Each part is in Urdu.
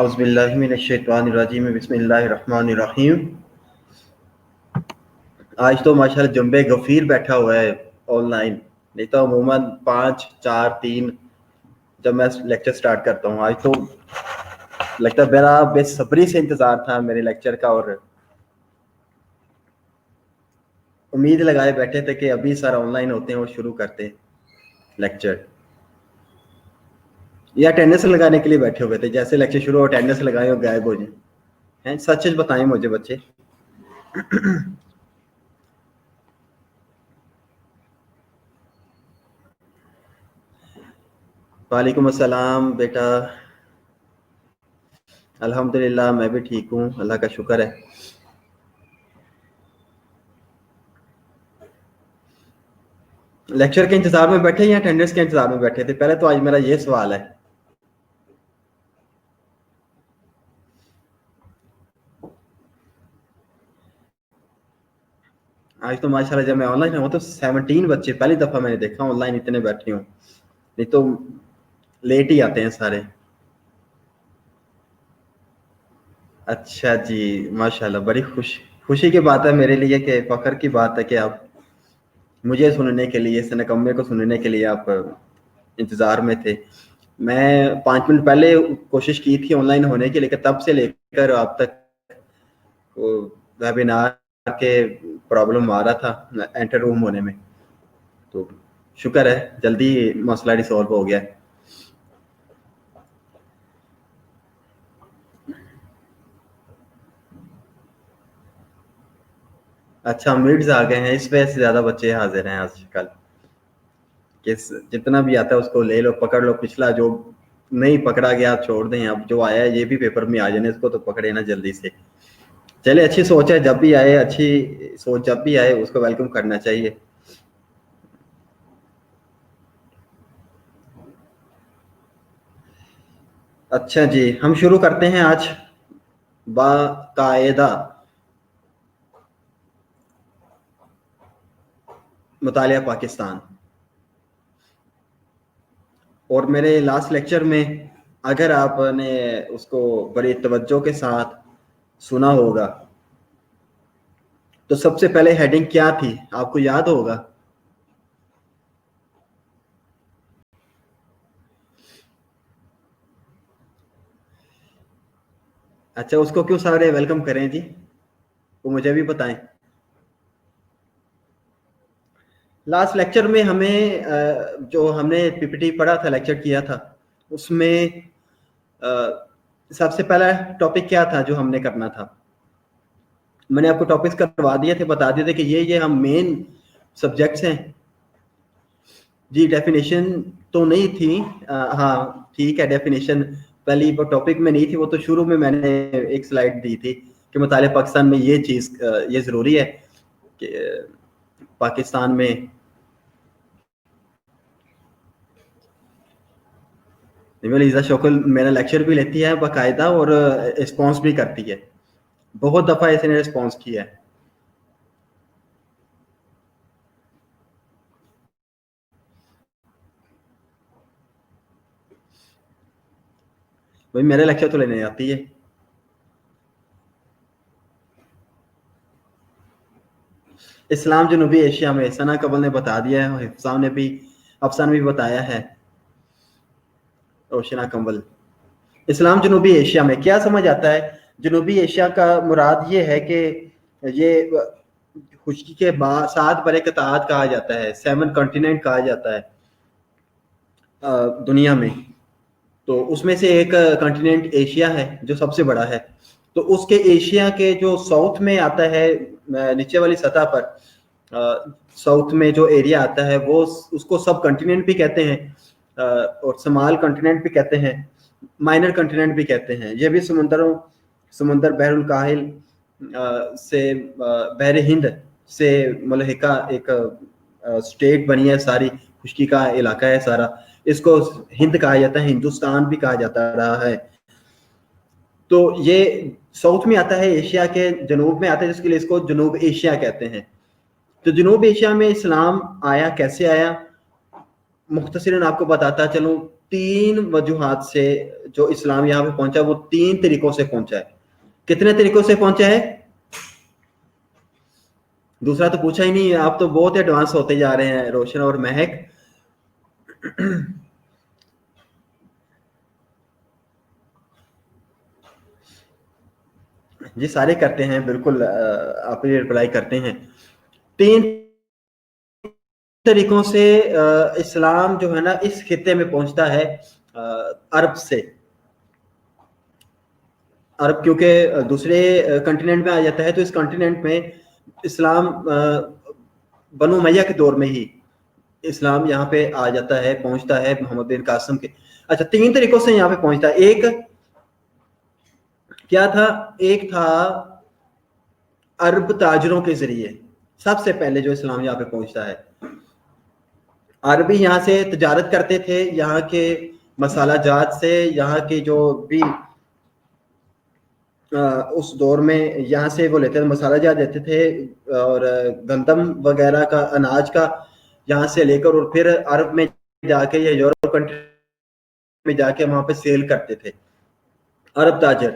اعوذ باللہ من الشیطان الرجیم بسم اللہ الرحمن الرحیم۔ آج تو ماشاءاللہ جنبے غفیر بیٹھا ہوا ہے آن لائن، نہیں تو عموماً 5 4 3 جب میں لیکچر سٹارٹ کرتا ہوں۔ آج تو لگتا ہے میرا بے صبری سے انتظار تھا میرے لیکچر کا، اور امید لگائے بیٹھے تھے کہ ابھی سر آن لائن ہوتے ہیں اور شروع کرتے لیکچر، یہ اٹینڈنس لگانے کے لیے بیٹھے ہوئے تھے، جیسے لیکچر شروع ہو اٹینڈنس لگائیں اور غائب ہو جائیں۔ سچ سچ بتائیں مجھے بچے۔ وعلیکم السلام بیٹا، الحمدللہ میں بھی ٹھیک ہوں، اللہ کا شکر ہے۔ لیکچر کے انتظار میں بیٹھے یا اٹینڈنس کے انتظار میں بیٹھے تھے؟ پہلے تو آج میرا یہ سوال ہے۔ آج تو ماشاءاللہ جب میں آن لائن ہوں تو 17 بچے پہلی دفعہ میں نے دیکھا آن لائن اتنے بیٹھے ہوں، نہیں تو لیٹ ہی آتے ہیں سارے۔ اچھا جی، ماشاءاللہ بڑی خوشی کی بات ہے میرے لیے، کہ فخر کی بات ہے کہ آپ مجھے سننے کے لیے، اس نکمے کو سننے کے لیے آپ انتظار میں تھے۔ میں 5 منٹ پہلے کوشش کی تھی آن لائن ہونے کی، لیکن تب سے لے کر اب تک ویبینار کے پرابلم آ رہا تھا انٹر روم ہونے میں، تو شکر ہے جلدی مسئلہ ریسولو ہو گیا۔ اچھا میڈز آ گئے ہیں، اس وجہ سے زیادہ بچے حاضر ہیں آج کل، کہ جتنا بھی آتا ہے اس کو لے لو، پکڑ لو، پچھلا جو نہیں پکڑا گیا چھوڑ دیں، اب جو آیا ہے یہ بھی پیپر میں آ جانے، اس کو تو پکڑے نا جلدی سے۔ چلے اچھی سوچ ہے، جب بھی آئے اچھی سوچ جب بھی آئے اس کو ویلکم کرنا چاہیے۔ اچھا جی، ہم شروع کرتے ہیں آج باقاعدہ مطالعہ پاکستان۔ اور میرے لاسٹ لیکچر میں اگر آپ نے اس کو بڑی توجہ کے ساتھ سنا ہوگا تو سب سے پہلے ہیڈنگ کیا تھی آپ کو یاد ہوگا؟ اچھا، اس کو کیوں سارے ویلکم کریں جی، وہ مجھے بھی بتائیں۔ لاسٹ لیکچر میں ہمیں جو ہم نے پی پی ٹی پڑھا تھا، لیکچر کیا تھا، اس میں سب سے پہلا ٹاپک کیا تھا جو ہم نے کرنا تھا؟ میں نے آپ کو ٹاپکس کروا دیے تھے، بتا دیے تھے کہ یہ ہم مین سبجیکٹس ہیں جی۔ ڈیفینیشن تو نہیں تھی، ہاں ٹھیک ہے، ڈیفینیشن پہلی ٹاپک میں نہیں تھی، وہ تو شروع میں میں نے ایک سلائڈ دی تھی کہ مطالعہ پاکستان میں یہ چیز یہ ضروری ہے کہ پاکستان میں لیزا شوکل میرا لیکچر بھی لیتی ہے باقاعدہ، اور رسپانس بھی کرتی ہے، بہت دفعہ اس نے رسپانس کیا ہے۔ بھائی میرا لیکچر تو لینے آتی ہے۔ اسلام جنوبی ایشیا میں، ثنا قبل نے بتا دیا ہے، افسان نے بھی بتایا ہے، روشنا کمبل۔ اسلام جنوبی ایشیا میں کیا سمجھ آتا ہے؟ جنوبی ایشیا کا مراد یہ ہے کہ یہ خشکی کے بعد 7 بڑے قطعات کہا جاتا ہے، 7 کنٹیننٹ کہا جاتا ہے دنیا میں، تو اس میں سے ایک کنٹیننٹ ایشیا ہے جو سب سے بڑا ہے۔ تو اس کے ایشیا کے جو ساؤتھ میں آتا ہے، نیچے والی سطح پر ساؤتھ میں جو ایریا آتا ہے وہ اس کو سب کنٹیننٹ بھی کہتے ہیں، اور سمال کنٹیننٹ بھی کہتے ہیں، مائنر کنٹیننٹ بھی کہتے ہیں۔ یہ بھی سمندر بحر الکاہل سے بحر ہند سے ملحقہ ایک اسٹیٹ بنی ہے، ساری خشکی کا علاقہ ہے سارا، اس کو ہند کہا جاتا ہے، ہندوستان بھی کہا جاتا رہا ہے۔ تو یہ ساؤتھ میں آتا ہے، ایشیا کے جنوب میں آتا ہے، جس کے لیے اس کو جنوب ایشیا کہتے ہیں۔ تو جنوب ایشیا میں اسلام آیا، کیسے آیا؟ مختصراً آپ کو بتاتا چلوں، 3 وجوہات سے جو اسلام یہاں پہ پہنچا وہ 3 طریقوں سے پہنچا ہے. کتنے طریقوں سے پہنچا ہے؟ دوسرا تو پوچھا ہی نہیں. آپ تو بہت ایڈوانس ہوتے جا رہے ہیں روشن اور مہک. جی سارے کرتے ہیں بالکل, آپ یہ رپلائی کرتے ہیں. 3 طریقوں سے اسلام جو ہے نا اس خطے میں پہنچتا ہے عرب سے. عرب کیونکہ دوسرے کنٹیننٹ میں آ جاتا ہے, تو اس کنٹیننٹ میں اسلام بنو امیہ کے دور میں ہی اسلام یہاں پہ آ جاتا ہے, پہنچتا ہے محمد بن قاسم کے. اچھا 3 طریقوں سے یہاں پہ پہنچتا ہے. ایک کیا تھا؟ ایک تھا عرب تاجروں کے ذریعے. سب سے پہلے جو اسلام یہاں پہ پہنچتا ہے, عربی یہاں سے تجارت کرتے تھے, یہاں کے مسالہ جات سے, یہاں کے جو بھی اس دور میں یہاں سے وہ لیتے تھے, مسالہ جات دیتے تھے, اور گندم وغیرہ کا, اناج کا یہاں سے لے کر, اور پھر عرب میں جا کے یا یورپ کنٹری میں جا کے وہاں پہ سیل کرتے تھے عرب تاجر.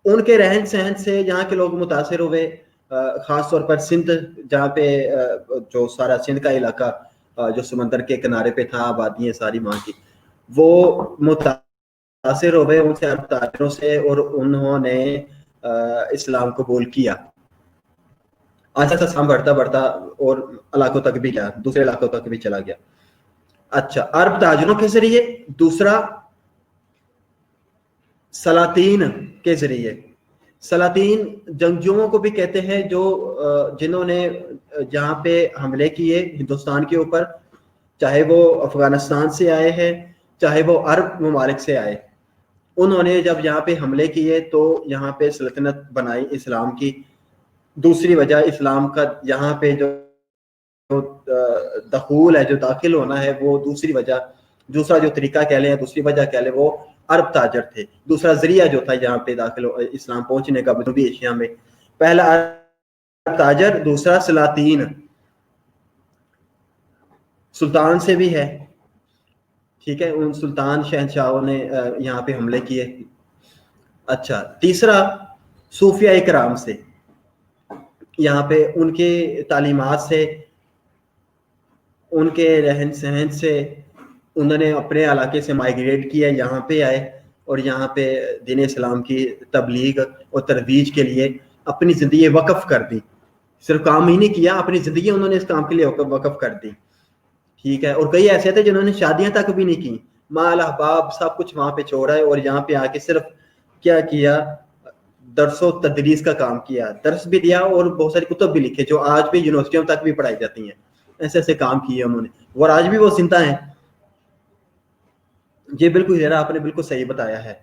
ان کے رہن سہن سے یہاں کے لوگ متاثر ہوئے, خاص طور پر سندھ, جہاں پہ جو سارا سندھ کا علاقہ جو سمندر کے کنارے پہ تھا, آبادی ہے ساری وہاں کی, وہ متاثر ہوئے ان سے, عرب تاجروں سے, اور انہوں نے اسلام قبول کیا. آج ایسا اسلام بڑھتا بڑھتا اور علاقوں تک بھی گیا, دوسرے علاقوں تک بھی چلا گیا. اچھا, عرب تاجروں کے ذریعے. دوسرا سلاطین کے ذریعے. سلاطین جنگجوؤں کو بھی کہتے ہیں, جو جنہوں نے جہاں پہ حملے کیے ہندوستان کے اوپر, چاہے وہ افغانستان سے آئے ہیں, چاہے وہ عرب ممالک سے آئے. انہوں نے جب یہاں پہ حملے کیے تو یہاں پہ سلطنت بنائی اسلام کی. دوسری وجہ اسلام کا یہاں پہ جو دخول ہے, جو داخل ہونا ہے, وہ دوسری وجہ, دوسرا جو طریقہ کہہ لیں, دوسری وجہ کہہ لیں, وہ عرب تاجر تھے. دوسرا ذریعہ جو تھا یہاں پہ داخل اسلام پہنچنے کا جنوبی ایشیا میں, پہلا عرب تاجر, دوسرا سلاطین, سلطان سے بھی ہے. ٹھیک ہے, ان سلطان شہنشاہوں نے یہاں پہ حملے کیے. اچھا, تیسرا صوفیاء کرام سے. یہاں پہ ان کے تعلیمات سے, ان کے رہن سہن سے, انہوں نے اپنے علاقے سے مائگریٹ کیا, یہاں پہ آئے, اور یہاں پہ دین اسلام کی تبلیغ اور ترویج کے لیے اپنی زندگی وقف کر دی. صرف کام ہی نہیں کیا, اپنی زندگی انہوں نے اس کام کے لیے وقف کر دی. ٹھیک ہے, اور کئی ایسے تھے جنہوں نے شادیاں تک بھی نہیں کی, مال احباب سب کچھ وہاں پہ چھوڑا ہے, اور یہاں پہ آ کے صرف کیا کیا, درس و تدریس کا کام کیا, درس بھی دیا, اور بہت ساری کتب بھی لکھے جو آج بھی یونیورسٹیوں تک بھی پڑھائی جاتی ہیں. ایسے ایسے کام کیے انہوں نے, اور آج بھی وہ زندہ ہیں. یہ بالکل ذرا آپ نے بالکل صحیح بتایا ہے.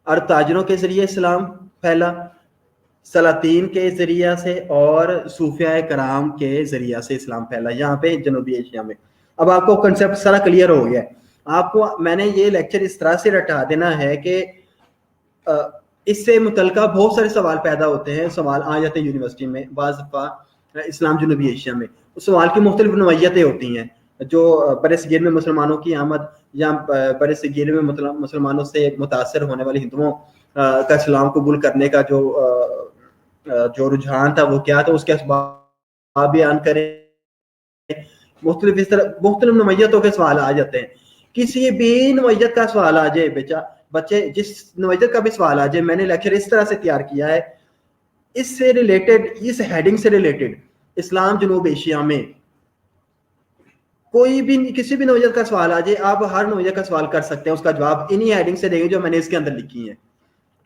عرب تاجروں کے ذریعے اسلام پھیلا, سلاطین کے ذریعہ سے, اور صوفیاء کرام کے ذریعہ سے اسلام پھیلا یہاں پہ جنوبی ایشیا میں. اب آپ کو کنسیپٹ سارا کلیئر ہو گیا ہے. آپ کو میں نے یہ لیکچر اس طرح سے رٹا دینا ہے کہ اس سے متعلقہ بہت سارے سوال پیدا ہوتے ہیں, سوال آ جاتے ہیں یونیورسٹی میں بعض دفعہ. اسلام جنوبی ایشیا میں اس سوال کی مختلف نوعیتیں ہوتی ہیں, جو برِ صغیر میں مسلمانوں کی آمد, یا برِ صغیر میں مسلمانوں سے متاثر ہونے والے ہندوؤں کا اسلام قبول کرنے کا جو رجحان تھا وہ کیا تھا, اس کے اسباب بیان کریں. مختلف اس طرح مختلف نوعیتوں کے سوال آ جاتے ہیں. کسی بھی نوعیت کا سوال آ جائے بچے جس نوعیت کا بھی سوال آ جائے, میں نے لیکچر اس طرح سے تیار کیا ہے, اس سے ریلیٹڈ, اس ہیڈنگ سے ریلیٹڈ اسلام جنوب ایشیا میں کوئی بھی کسی بھی نوعیت کا سوال آ جائے, آپ ہر نوعیت کا سوال کر سکتے ہیں, اس کا جواب انہی ہیڈنگ سے دیں گے جو میں نے اس کے اندر لکھی ہیں.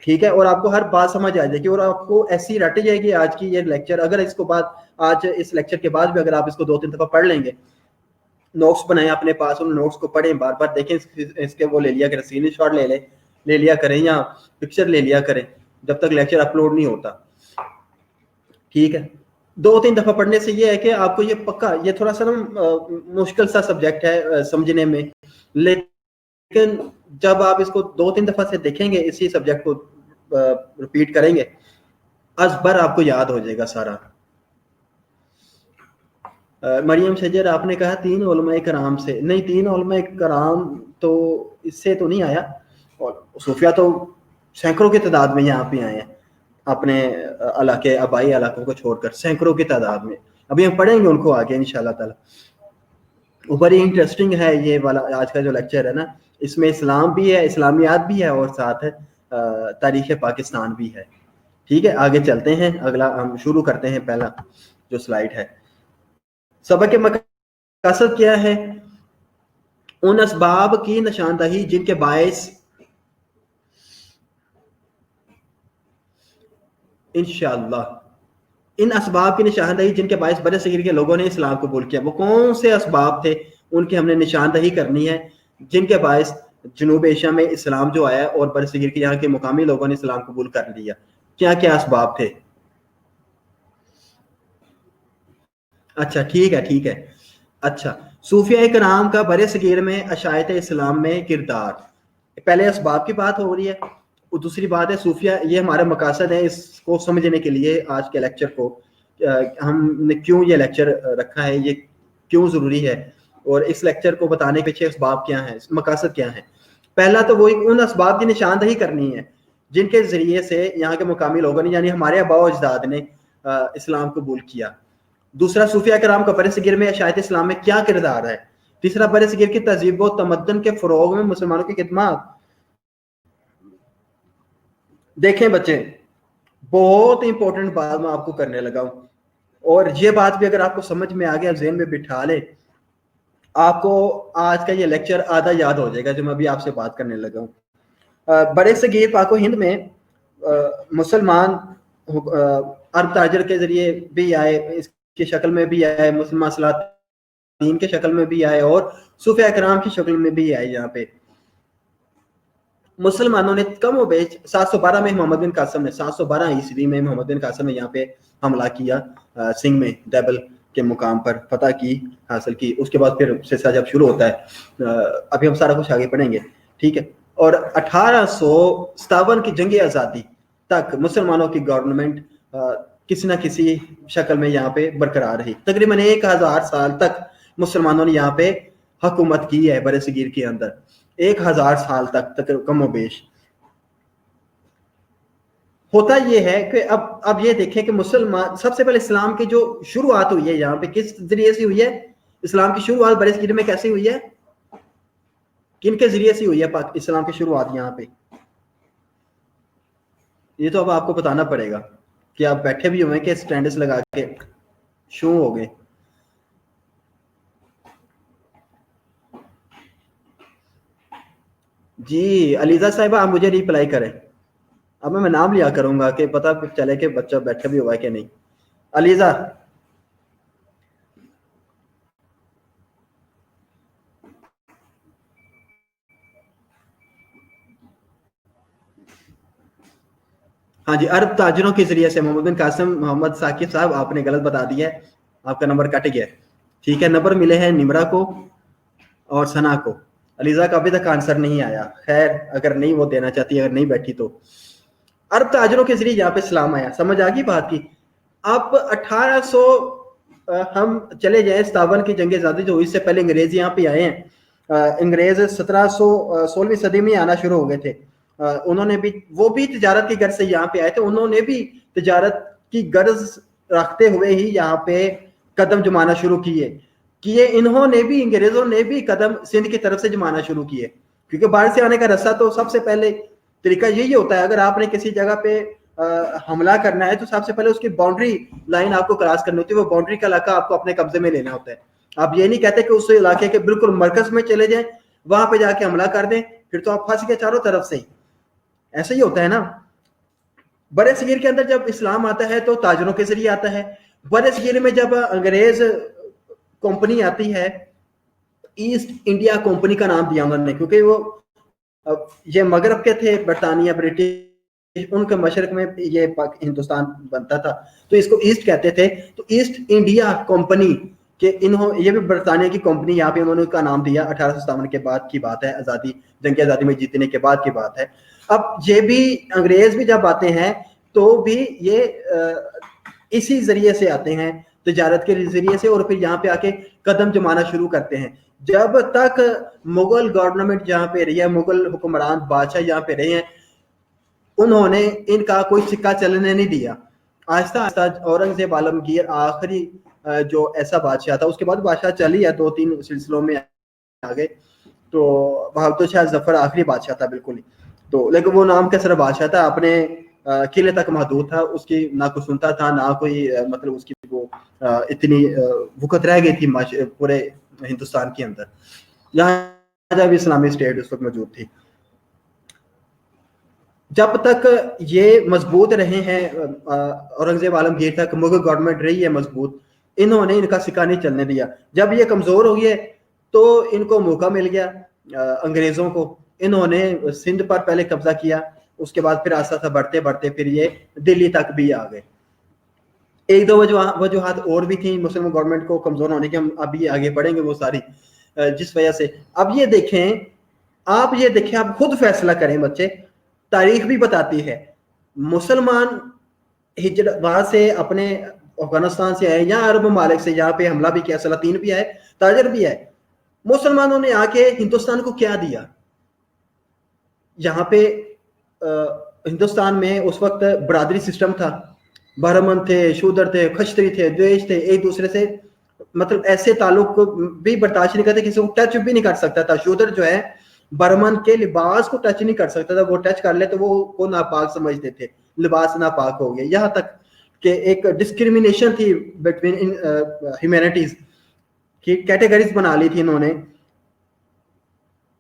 ٹھیک ہے, اور آپ کو ہر بات سمجھ آ جائے گی, اور آپ کو ایسی رٹ جائے گی آج کی یہ لیکچر. اگر اس کو بعد آج اس لیکچر کے بعد بھی اگر آپ اس کو 2-3 دفعہ پڑھ لیں گے, نوٹس بنائیں اپنے پاس, ان نوٹس کو پڑھیں, بار بار دیکھیں, اس کے وہ لے لیا کریں, اسکرین شاٹ لے لیا کریں, یا پکچر لے لیا کریں جب تک لیکچر اپلوڈ نہیں ہوتا. ٹھیک ہے, 2-3 دفعہ پڑھنے سے یہ ہے کہ آپ کو یہ پکا, یہ تھوڑا سا مشکل سا سبجیکٹ ہے سمجھنے میں, لیکن جب آپ اس کو 2-3 دفعہ سے دیکھیں گے, اسی سبجیکٹ کو ریپیٹ کریں گے, از بر آپ کو یاد ہو جائے گا سارا. مریم شجر آپ نے کہا 3 علماء کرام سے, نہیں 3 علماء کرام تو اس سے تو نہیں آیا. اور صوفیہ تو سینکڑوں کی تعداد میں یہاں پہ آئے ہیں اپنے علاقے آبائی علاقوں کو چھوڑ کر، سینکڑوں کی تعداد میں. ابھی ہم پڑھیں گے ان کو آگے انشاءاللہ تعالی. بڑی انٹرسٹنگ ہے یہ والا آج کا جو لیکچر ہے نا، اس میں اسلام بھی ہے، اسلامیات بھی ہے، اور ساتھ تاریخ پاکستان بھی ہے. ٹھیک ہے، آگے چلتے ہیں. اگلا ہم شروع کرتے ہیں. پہلا جو سلائیڈ ہے، سبق کے مقاصد کیا ہے؟ ان اسباب کی نشاندہی جن کے باعث انشاءاللہ ان اسباب کی نشاندہی جن کے باعث بر صغیر کے لوگوں نے اسلام قبول کیا. وہ کون سے اسباب تھے؟ ان کی ہم نے نشاندہی کرنی ہے جن کے باعث جنوب ایشیا میں اسلام جو آیا اور بر صغیر کے یہاں کے مقامی لوگوں نے اسلام قبول کر لیا. کیا کیا اسباب تھے؟ اچھا ٹھیک ہے. اچھا، صوفیہ کرام کا بر صغیر میں اشاعت اسلام میں کردار. پہلے اسباب کی بات ہو رہی ہے، اور دوسری بات ہے صوفیہ. یہ ہمارا مقاصد ہے اس کو سمجھنے کے لیے. آج کے لیکچر کو ہم نے کیوں یہ لیکچر رکھا ہے، یہ کیوں ضروری ہے، اور اس لیکچر کو بتانے کے پیچھے اسباب کیا ہیں، مقاصد کیا ہیں. پہلا تو وہی ان اسباب کی نشاندہی کرنی ہے جن کے ذریعے سے یہاں کے مقامی لوگوں نے، یعنی ہمارے آباء و اجداد نے اسلام قبول کیا. دوسرا، صوفیہ کرام کا بر صغیر میں اشاعت اسلام میں کیا کردار ہے. تیسرا، بر صغیر کی تہذیب و تمدن کے فروغ میں مسلمانوں کی خدمات. دیکھیں بچے، بہت امپورٹنٹ بات میں آپ کو کرنے لگا ہوں، اور یہ بات بھی اگر آپ کو سمجھ میں آ گیا، ذہن میں بٹھا لے، آپ کو آج کا یہ لیکچر آدھا یاد ہو جائے گا جو میں ابھی آپ سے بات کرنے لگا ہوں. بر صغیر پاک و ہند میں مسلمان عرب تاجر کے ذریعے بھی آئے، اس کی شکل میں بھی آئے، مسلمان سلاطین کے شکل میں بھی آئے، اور صوفیہ کرام کی شکل میں بھی آئے. یہاں پہ مسلمانوں نے کم و بیش 712 میں محمد بن قاسم نے 712 عیسوی میں محمد بن قاسم نے یہاں پہ حملہ کیا، سنگھ میں دیبل کے مقام پر فتح کی، حاصل کی. اس کے بعد پھر سلسلہ جب شروع ہوتا ہے، ابھی ہم سارا کچھ آگے پڑھیں گے. ٹھیک ہے، اور 1857 کی جنگ آزادی تک مسلمانوں کی گورنمنٹ کسی نہ کسی شکل میں یہاں پہ برقرار رہی. تقریباً 1000 سال تک مسلمانوں نے یہاں پہ حکومت کی ہے بر صغیر کے اندر. 1000 سال تک کم و بیش. ہوتا یہ ہے کہ اب یہ دیکھیں کہ مسلمان سب سے پہلے اسلام کی جو شروعات ہوئی ہے یہاں پہ کس ذریعے سے ہوئی ہے؟ اسلام کی شروعات بر صغیر میں کیسے ہوئی ہے؟ کن کے ذریعے سے ہوئی ہے اسلام کی شروعات یہاں پہ؟ یہ تو اب آپ کو بتانا پڑے گا کہ آپ بیٹھے بھی ہوئے کہ سٹینڈرز لگا کے شو ہو گئے. جی علیزہ صاحبہ، آپ مجھے ریپلائی کریں. اب میں نام لیا کروں گا کہ پتہ چلے کہ بچہ بیٹھا بھی ہوا ہے کہ نہیں. علیزہ، ہاں جی، عرب تاجروں کے ذریعے سے محمد بن قاسم. محمد ثاقب صاحب، آپ نے غلط بتا دیا ہے، آپ کا نمبر کٹ گیا. ٹھیک ہے، نمبر ملے ہیں نمرا کو اور ثنا کو. علیزہ کا ابھی تک آنسر نہیں آیا. خیر، اگر نہیں وہ دینا چاہتی، اگر نہیں بیٹھی تو. عرب تاجروں کے ذریعے یہاں پہ اسلام آیا. سمجھ آ گئی بات کی؟ اب 1800 ہم چلے جائیں 57 کی جنگ آزادی جو ہوئی، اس سے پہلے انگریز یہاں پہ آئے ہیں. انگریز 1716ویں صدی میں آنا شروع ہو گئے تھے. انہوں نے بھی، وہ بھی تجارت کی غرض سے یہاں پہ آئے تھے. انہوں نے بھی تجارت کی غرض رکھتے ہوئے ہی یہاں پہ قدم جمانا شروع کیے. انہوں نے بھی، انگریزوں نے بھی قدم سندھ کی طرف سے جمانا شروع کیے، کیونکہ باہر سے آنے کا راستہ تو سب سے پہلے طریقہ یہی ہوتا ہے. اگر آپ نے کسی جگہ پہ حملہ کرنا ہے تو سب سے پہلے اس کی باؤنڈری لائن آپ کو کراس کرنی ہوتی ہے. وہ باؤنڈری کا علاقہ آپ کو اپنے قبضے میں لینا ہوتا ہے. آپ یہ نہیں کہتے کہ اس علاقے کے بالکل مرکز میں چلے جائیں، وہاں پہ جا کے حملہ کر دیں، پھر تو آپ پھنس گئے چاروں طرف سے. ایسا ہی ہوتا ہے نا. بر صغیر کے اندر جب اسلام آتا ہے تو تاجروں کے ذریعے آتا ہے. بر صغیر میں جب انگریز کمپنی آتی ہے، ایسٹ انڈیا کمپنی کا نام دیا انہوں نے، کیونکہ وہ یہ مغرب کے تھے، برطانیہ برٹش، ان کے مشرق میں یہ ہندوستان بنتا تھا تو اس کو ایسٹ کہتے تھے. تو ایسٹ انڈیا کمپنی کہ یہ بھی برطانیہ کی کمپنی، یہاں پہ انہوں نے کا نام دیا. 1857 کے بعد کی بات ہے، آزادی، جنگ آزادی میں جیتنے کے بعد کی بات ہے. اب یہ بھی انگریز بھی جب آتے ہیں تو بھی یہ اسی ذریعے سے آتے ہیں. تجارت کے ذریعے سے, اور پھر یہاں پہ آ کے قدم جمانا شروع کرتے ہیں. جب تک مغل گورنمنٹ جہاں پہ رہی ہے, مغل حکمران بادشاہ یہاں پہ رہے ہیں, انہوں نے ان کا کوئی سکہ چلنے نہیں دیا. آہستہ آہستہ اورنگزیب عالمگیر آخری جو ایسا بادشاہ تھا, اس کے بعد بادشاہ چلی ہے 2-3 سلسلوں میں آگے, تو بہادر شاہ ظفر آخری بادشاہ تھا بالکل ہی. تو لیکن وہ نام کا صرف بادشاہ تھا, اپنے قلعے تک محدود تھا, اس کی نہ کوئی سنتا تھا نہ کوئی مطلب اس کی وہ اتنی وقت رہ گئی تھی پورے ہندوستان کے اندر, یہاں جب اسلامی اسٹیٹ اس وقت موجود تھی. جب تک یہ مضبوط رہے ہیں اورنگزیب عالمگیر تک مغل گورنمنٹ رہی ہے مضبوط, انہوں نے ان کا سکہ نہیں چلنے دیا. جب یہ کمزور ہو گئے تو ان کو موقع مل گیا انگریزوں کو, انہوں نے سندھ پر پہلے قبضہ کیا, اس کے بعد پھر آہستہ آہستہ بڑھتے بڑھتے پھر یہ دلی تک بھی آ گئے. ایک دو وجوہات اور بھی تھیں مسلم گورنمنٹ کو کمزور ہونے کے, ہم ابھی آگے پڑھیں گے وہ ساری, جس وجہ سے. اب یہ دیکھیں, آپ خود فیصلہ کریں بچے, تاریخ بھی بتاتی ہے مسلمان وہاں سے اپنے افغانستان سے آئے یا عرب ممالک سے, یہاں پہ حملہ بھی کیا, سلاطین بھی آئے, تاجر بھی آئے. مسلمانوں نے آ کے ہندوستان کو کیا دیا؟ یہاں پہ ہندوستان میں اس وقت برادری سسٹم تھا, برہمن تھے, شودر تھے, کھچتری تھے, دویش تھے, ایک دوسرے سے مطلب ایسے تعلق کو بھی برداشت نہیں کرتے, کسی کو ٹچ بھی نہیں کر سکتا تھا. شودر جو ہے برہمن کے لباس کو ٹچ نہیں کر سکتا تھا, وہ ٹچ کر لے تو وہ کو ناپاک سمجھتے تھے, لباس ناپاک ہو گیا. یہاں تک کہ ایک ڈسکریمنیشن تھی بٹوین ہیومینٹیز کی, کیٹیگریز بنا لی تھی انہوں نے.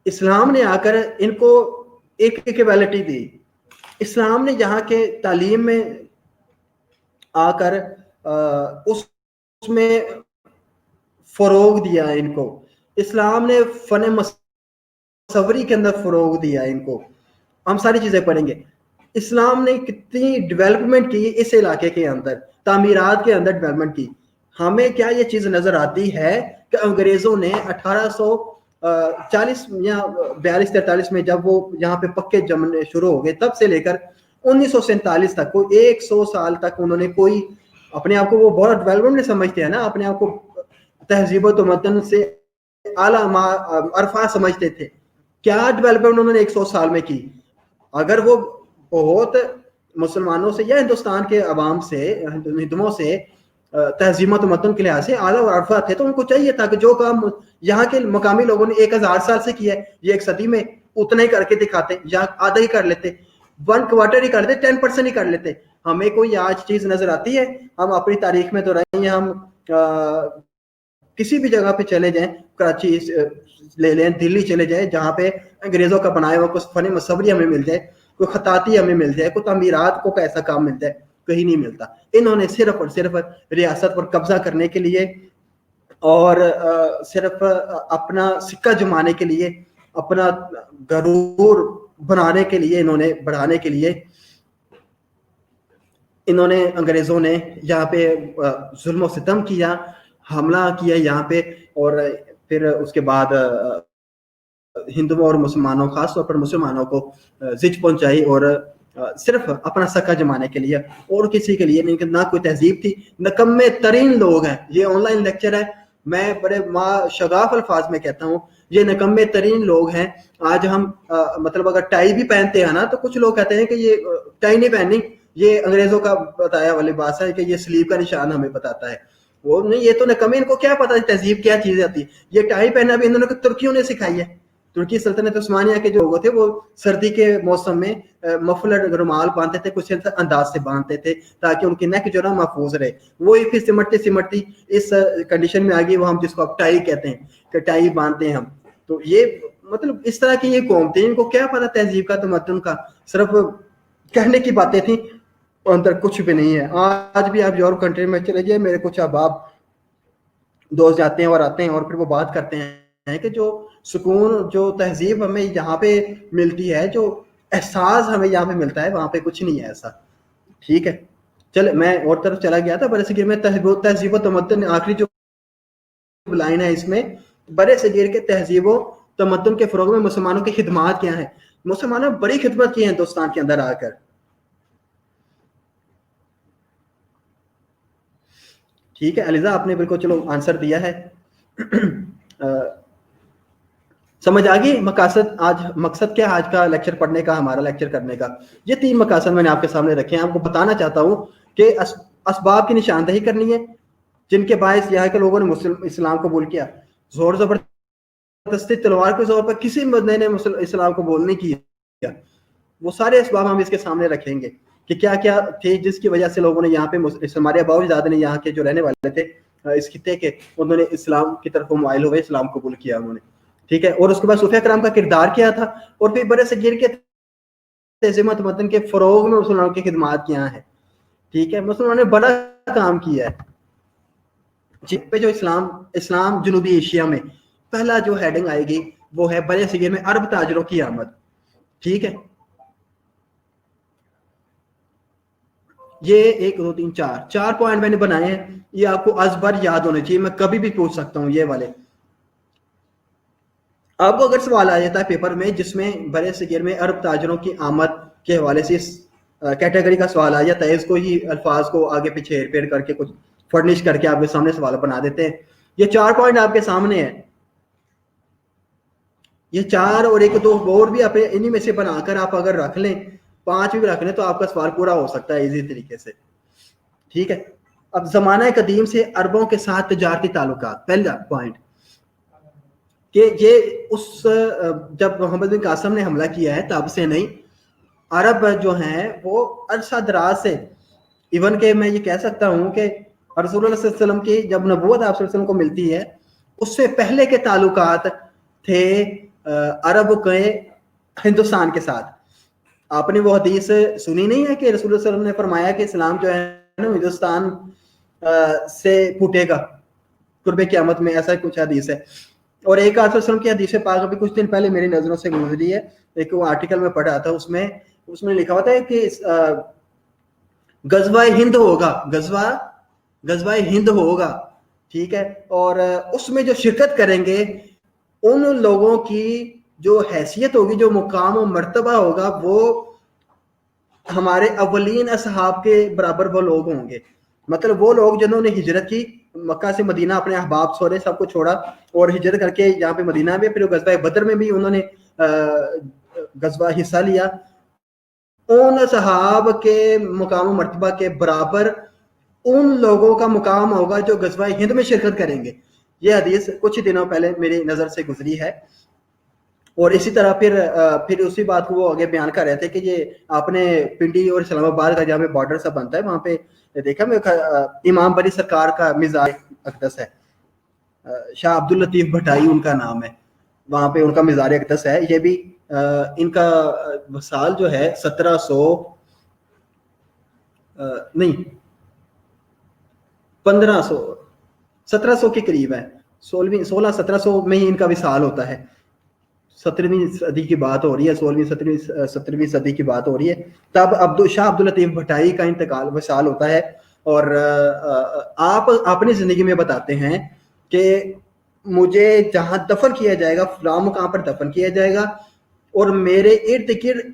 اسلام نے آ کر ان کو ایک ایکویلٹی دی. اسلام نے یہاں کے تعلیم میں آ کر اس میں فروغ دیا ان کو. اسلام نے فن مصوری کے اندر فروغ دیا ان کو. ہم ساری چیزیں پڑھیں گے. اسلام نے کتنی ڈیولپمنٹ کی اس علاقے کے اندر, تعمیرات کے اندر ڈیولپمنٹ کی. ہمیں کیا یہ چیز نظر آتی ہے کہ انگریزوں نے 1840 یا 42-43 میں جب وہ یہاں پہ پکے جمنے شروع ہو گئے, تب سے لے کر 1947 تک, کوئی 100 سال تک انہوں نے کوئی اپنے آپ کو, وہ بہت ڈیولپمنٹ نہیں سمجھتے ہیں نا, اپنے آپ کو تہذیب و تمدن سے اعلیٰ عرفہ سمجھتے تھے. کیا ڈیولپمنٹ انہوں نے 100 سال میں کی؟ اگر وہ بہت مسلمانوں سے یا ہندوستان کے عوام سے, ہندوؤں سے تہذیب و تمدن کے لحاظ سے اعلیٰ عرفہ تھے, تو ان کو چاہیے تھا کہ جو کام یہاں کے مقامی لوگوں نے 1000 سال سے کیا ہے, یہ 1 صدی میں اتنا ہی کر کے دکھاتے, یا آدھا ہی کر لیتے, 1/4 ہی کر لیتے, 10% ہی کر لیتے. ہمیں کوئی آج چیز نظر آتی ہے؟ ہم اپنی تاریخ میں تو رہے ہیں, ہم کسی بھی جگہ پہ چلے جائیں, کراچی لے لیں, دلی چلے جائیں, جہاں پہ انگریزوں کا بنایا ہوا کچھ فن مصوری ہمیں مل جائے, کوئی خطاطی ہمیں مل جائے, کوئی تعمیرات کو ایسا کام مل جائے, کہیں نہیں ملتا. انہوں نے صرف اور صرف ریاست پر قبضہ کرنے کے لیے اور صرف اپنا سکہ جمانے کے لیے, اپنا غرور بنانے کے لیے, انہوں نے بڑھانے کے لیے, انہوں نے انگریزوں نے یہاں پہ ظلم و ستم کیا, حملہ کیا یہاں پہ, اور پھر اس کے بعد ہندوؤں اور مسلمانوں, خاص طور پر مسلمانوں کو زچ پہنچائی, اور صرف اپنا سکہ جمانے کے لیے, اور کسی کے لیے نہیں. نہ کوئی تہذیب تھی, نکمے ترین لوگ ہیں. یہ آن لائن لیکچر ہے, میں بڑے شگاف الفاظ میں کہتا ہوں, یہ نکمے ترین لوگ ہیں. آج ہم مطلب اگر ٹائی بھی پہنتے ہیں نا, تو کچھ لوگ کہتے ہیں کہ یہ ٹائی نہیں پہننی, یہ انگریزوں کا بتایا والی بات ہے کہ یہ سلیب کا نشان ہمیں بتاتا ہے. وہ نہیں, یہ تو نکمے, ان کو کیا پتا تہذیب کیا چیز آتی ہے. یہ ٹائی پہننا بھی انہوں نے ترکیوں نے سکھائی ہے. ترکی سلطنت عثمانیہ کے جو لوگ تھے, وہ سردی کے موسم میں مفلر رومال باندھتے تھے, کچھ انداز سے باندھتے تھے تاکہ ان کی نیک جو نا محفوظ رہے. وہی پھر سمٹتی اس کنڈیشن میں آ گئی, وہ ہم جس کو اب ٹائی کہتے ہیں, کہ ٹائی باندھتے ہیں ہم. تو یہ مطلب اس طرح کی یہ قوم تھی, ان کو کیا پتا تہذیب کا, تمدن کا, صرف کہنے کی باتیں تھیں, اندر کچھ بھی نہیں ہے. آج بھی آپ یورپ کنٹری میں چلے جائیں, میرے کچھ احباب دوست جاتے ہیں اور آتے ہیں, اور پھر وہ بات کرتے ہیں کہ جو سکون, جو تہذیب ہمیں یہاں پہ ملتی ہے, جو احساس ہمیں یہاں پہ ملتا ہے, وہاں پہ کچھ نہیں ہے ایسا. ٹھیک ہے, چلے میں اور طرف چلا گیا تھا. برے صغیر میں تہذیب و تمدن, آخری جو لائن ہے اس میں, برے صغیر کے تہذیب و تمدن کے فروغ میں مسلمانوں کی خدمات کیا ہیں. مسلمانوں نے بڑی خدمت کی ہے ہندوستان کے اندر آ کر. ٹھیک ہے علیزہ آپ نے بالکل چلو آنسر دیا ہے. سمجھ آ گئی مقاصد آج مقصد کیا آج کا لیکچر پڑھنے کا ہمارا لیکچر کرنے کا. یہ 3 مقاصد میں نے آپ کے سامنے رکھے ہیں. آپ کو بتانا چاہتا ہوں کہ اسباب کی نشاندہی کرنی ہے جن کے باعث یہاں کے لوگوں نے اسلام قبول کیا. زور زبردستی تلوار کے زور پر کسی بندے نے اسلام قبول نہیں کیا. وہ سارے اسباب ہم اس کے سامنے رکھیں گے کہ کیا کیا تھے جس کی وجہ سے لوگوں نے یہاں پہ ہمارے اباؤ اجداد نے یہاں کے جو رہنے والے تھے اس خطے کے انہوں نے اسلام کی طرف مائل ہوئے, اسلام قبول کیا انہوں نے. ٹھیک ہے. اور اس کے بعد صوفیہ کرام کا کردار کیا تھا اور پھر برے صغیر کے تہذیب تمدن کے فروغ میں مسلمانوں کی خدمات کیا ہیں. ٹھیک ہے. مسلمانوں نے بڑا کام کیا ہے جن پہ جو اسلام جنوبی ایشیا میں پہلا جو ہیڈنگ آئے گی وہ ہے برے صغیر میں عرب تاجروں کی آمد. ٹھیک ہے. یہ 1 2 3 4 پوائنٹ میں نے بنائے ہیں. یہ آپ کو ازبر یاد ہونے چاہیے. میں کبھی بھی پوچھ سکتا ہوں یہ والے. اب اگر سوال آ جاتا ہے پیپر میں جس میں برے صغیر میں عرب تاجروں کی آمد کے حوالے سے اس کیٹیگری کا سوال آ جاتا ہے, اس کو ہی الفاظ کو آگے پیچھے ہیر پھیر کر کے کچھ فرنش کر کے آپ کے سامنے سوال بنا دیتے ہیں. یہ 4 پوائنٹ آپ کے سامنے ہیں. یہ 4 اور 1 2 اور بھی آپ انہی میں سے بنا کر آپ اگر رکھ لیں 5 بھی رکھ لیں تو آپ کا سوال پورا ہو سکتا ہے ایزی طریقے سے. ٹھیک ہے. اب زمانہ قدیم سے عربوں کے ساتھ تجارتی تعلقات. پہلا پوائنٹ کہ یہ اس جب محمد بن قاسم نے حملہ کیا ہے تب سے نہیں, عرب جو ہیں وہ عرصہ دراز سے, ایون کہ میں یہ کہہ سکتا ہوں کہ رسول اللہ صلی اللہ علیہ وسلم کی جب نبوت آپ صلی اللہ علیہ وسلم کو ملتی ہے اس سے پہلے کے تعلقات تھے عرب کے ہندوستان کے ساتھ. آپ نے وہ حدیث سنی نہیں ہے کہ رسول اللہ صلی اللہ علیہ وسلم نے فرمایا کہ اسلام جو ہے نا ہندوستان سے پھوٹے گا قرب قیامت میں, ایسا کچھ حدیث ہے. اور ایک آپ وسلم کی حدیث پاک ابھی کچھ دن پہلے میری نظروں سے گزری ہے, ایک وہ آرٹیکل میں پڑھا تھا, اس میں لکھا ہوتا ہے کہ غزوہ ہند ہوگا, غزوہ ہند ہوگا. ٹھیک ہے. اور اس میں جو شرکت کریں گے ان لوگوں کی جو حیثیت ہوگی, جو مقام و مرتبہ ہوگا, وہ ہمارے اولین اصحاب کے برابر وہ لوگ ہوں گے. مطلب وہ لوگ جنہوں نے ہجرت کی مکہ سے مدینہ, اپنے احباب سورے سب کو چھوڑا اور ہجرت کر کے یہاں پہ مدینہ میں, پھر غزوہ بدر میں بھی انہوں نے غزوہ حصہ لیا. ان صحاب کے مقام و مرتبہ کے برابر ان لوگوں کا مقام ہوگا جو غزوہ ہند میں شرکت کریں گے. یہ حدیث کچھ دنوں پہلے میری نظر سے گزری ہے. اور اسی طرح پھر اسی بات کو وہ آگے بیان کر رہے تھے کہ یہ آپ نے پنڈی اور اسلام آباد کا جہاں پہ بارڈر سا بنتا ہے وہاں پہ دیکھا میں امام بری سرکار کا مزار اقدس ہے, شاہ عبد الطیف بھٹائی ان کا نام ہے, وہاں پہ ان کا مزار اقدس ہے. یہ بھی ان کا سال جو ہے 1700 نہیں 1500 1700 کے قریب ہے, 1600-1700 میں ہی ان کا وصال ہوتا ہے. 17ویں صدی کی بات ہو رہی ہے, 16ویں 17ویں صدی کی بات ہو رہی ہے, تب شاہ عبد الطیف بھٹائی کا انتقال وصال ہوتا ہے. اور آپ اپنی زندگی میں بتاتے ہیں کہ مجھے جہاں دفن کیا جائے گا فلاں مقام پر دفن کیا جائے گا اور میرے ارد گرد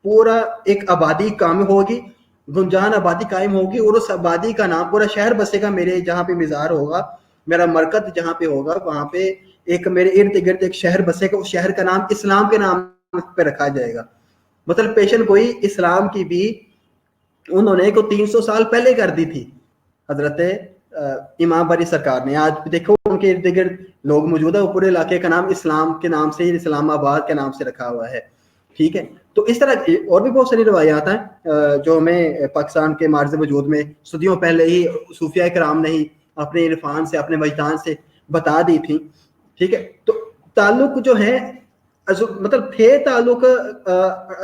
پورا ایک آبادی قائم ہوگی, گنجان آبادی قائم ہوگی, اور اس آبادی کا نام پورا شہر بسے گا میرے جہاں پہ مزار ہوگا, میرا مرکز جہاں پہ ہوگا وہاں پہ ایک میرے ارد گرد ایک شہر بسے گا, اس شہر کا نام اسلام کے نام پہ رکھا جائے گا. مطلب پیشن گوئی اسلام کی بھی انہوں نے کو 300 سال پہلے کر دی تھی حضرت امام بری سرکار نے. آج دیکھو ان کے ارد گرد لوگ موجود ہے, وہ پورے علاقے کا نام اسلام کے نام سے, اسلام آباد کے نام سے رکھا ہوا ہے. ٹھیک ہے. تو اس طرح اور بھی بہت ساری روایات ہیں جو ہمیں پاکستان کے معرض وجود میں صدیوں پہلے ہی صوفیہ کرام نے ہی اپنے عرفان سے, اپنے وجدان سے بتا دی تھی. ٹھیک ہے. تو تعلق جو ہے مطلب تھے تعلق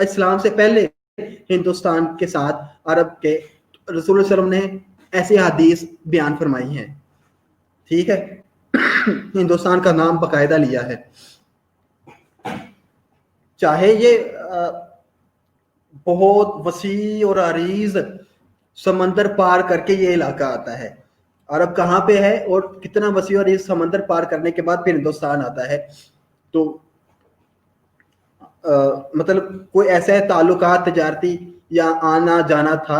اسلام سے پہلے ہندوستان کے ساتھ عرب کے, رسول اللہ علیہ وسلم نے ایسی حدیث بیان فرمائی ہیں. ٹھیک ہے. ہندوستان کا نام باقاعدہ لیا ہے, چاہے یہ بہت وسیع اور عریض سمندر پار کر کے یہ علاقہ آتا ہے. عرب کہاں پہ ہے اور کتنا وسیع اور عریض سمندر پار کرنے کے بعد پھر ہندوستان آتا ہے. تو مطلب کوئی ایسے تعلقات تجارتی یا آنا جانا تھا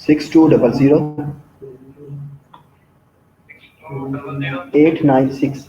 6200 896।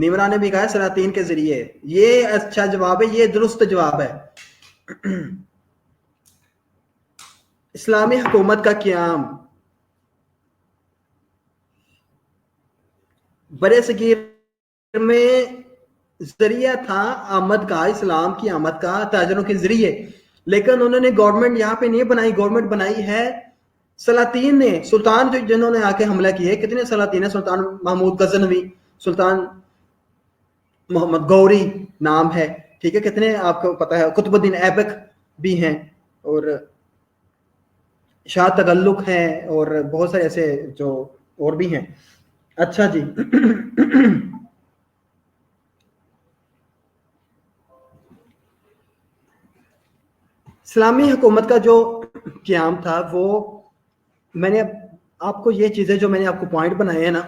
نیمرا نے بھی کہا سلاطین کے ذریعے. یہ اچھا جواب ہے, یہ درست جواب ہے. اسلامی حکومت کا قیام برے صغیر میں ذریعہ تھا آمد کا, اسلام کی آمد کا تاجروں کے ذریعے, لیکن انہوں نے گورنمنٹ یہاں پہ نہیں بنائی, گورنمنٹ بنائی ہے سلاطین نے. سلطان جو جنہوں نے آ کے حملہ کیے, کتنے سلاطین ہیں, سلطان محمود غزنوی, سلطان محمد گوری نام ہے, ٹھیک ہے, کتنے آپ کو پتا ہے, قطب الدین ایبک بھی ہیں, اور شاہ تغلق ہیں, اور بہت سارے ایسے جو اور بھی ہیں. اچھا جی. اسلامی حکومت کا جو قیام تھا وہ, میں نے آپ کو یہ چیزیں جو میں نے آپ کو پوائنٹ بنائے ہیں نا,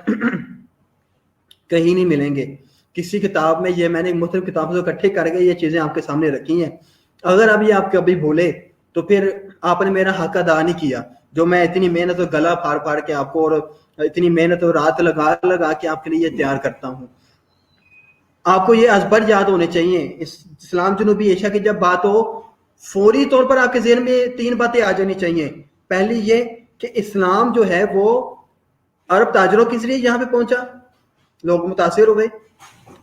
کہیں نہیں ملیں گے کسی کتاب میں. یہ میں نے مختلف کتابوں سے اکٹھے کر کے یہ چیزیں آپ کے سامنے رکھی ہیں. اگر ابھی آپ کبھی بھولے تو پھر آپ نے میرا حق ادا نہیں کیا, جو میں اتنی محنت اور گلا پھاڑ پھاڑ کے آپ کو, اور اتنی محنت اور رات لگا لگا کے آپ کے لیے تیار کرتا ہوں. آپ کو یہ ازبر یاد ہونے چاہیے. اسلام جنوبی ایشیا کی جب بات ہو, فوری طور پر آپ کے ذہن میں 3 باتیں آ جانی چاہیے. پہلی یہ کہ اسلام جو ہے وہ عرب تاجروں کے ذریعے یہاں پہ پہنچا, لوگ متاثر ہوئے.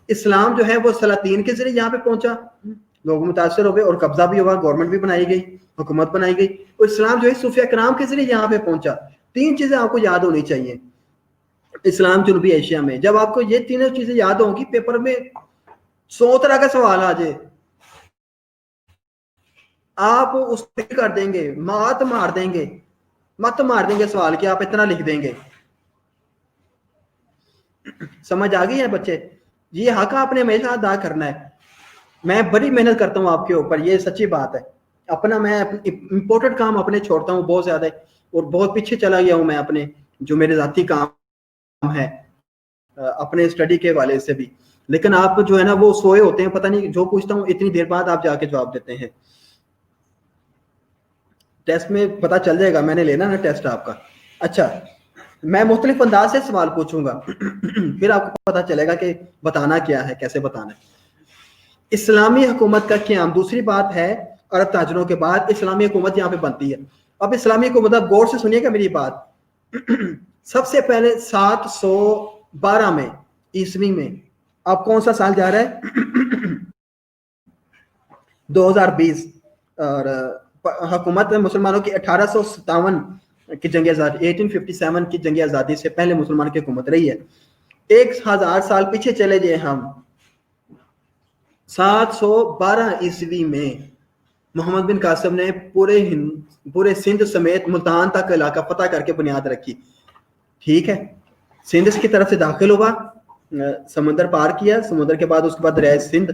اسلام جو ہے وہ سلاطین کے ذریعے یہاں پہ پہنچا, لوگ متاثر ہوئے, اور قبضہ بھی ہوا, گورنمنٹ بھی بنائی گئی, حکومت بنائی گئی. اور اسلام جو ہے صوفیہ کرام کے ذریعے یہاں پہ پہنچا. 3 چیزیں آپ کو یاد ہونی چاہیے اسلام جنوبی ایشیا میں. جب آپ کو یہ 3 چیزیں یاد ہوں گی, پیپر میں 100 طرح کا سوال آ جائے, آپ اس پہ کر دیں گے, مت مار دیں گے سوال کہ آپ اتنا لکھ دیں گے. سمجھ آ گئی ہے بچے؟ یہ حق آپ نے ہمیشہ ادا کرنا ہے. میں بڑی محنت کرتا ہوں آپ کے اوپر, یہ سچی بات ہے. اپنا میں امپورٹنٹ کام اپنے چھوڑتا ہوں بہت زیادہ, اور بہت پیچھے چلا گیا ہوں میں اپنے جو میرے ذاتی کام ہے اپنے اسٹڈی کے حوالے سے بھی. لیکن آپ جو ہے نا وہ سوئے ہوتے ہیں, پتہ نہیں جو پوچھتا ہوں اتنی دیر بعد آپ جا کے جواب دیتے ہیں. ٹیسٹ میں پتہ چل جائے گا, میں نے لینا نا ٹیسٹ آپ کا. اچھا, میں مختلف انداز سے سوال پوچھوں گا, پھر آپ کو پتہ چلے گا کہ بتانا کیا ہے, کیسے بتانا ہے. اسلامی حکومت کا قیام, دوسری بات ہے عرب تاجروں کے بعد اسلامی حکومت یہاں پہ بنتی ہے. اب اسلامی حکومت, آپ غور سے سنیے گا میری بات. سب سے پہلے 712 میں عیسوی میں, اب کون سا سال جا رہا ہے 2020, اور حکومت مسلمانوں کی 1857 کی جنگ آزادی, 1857 کی جنگ آزادی سے پہلے مسلمان کی حکومت رہی ہے. 1000 سال پیچھے چلے جائیں ہم, 712 عیسوی میں محمد بن قاسم نے پورے سندھ سمیت ملتان تک علاقہ فتح کر کے بنیاد رکھی. ٹھیک ہے, سندھ کی طرف سے داخل ہوا, سمندر پار کیا, سمندر کے بعد اس کے بعد دریائے سندھ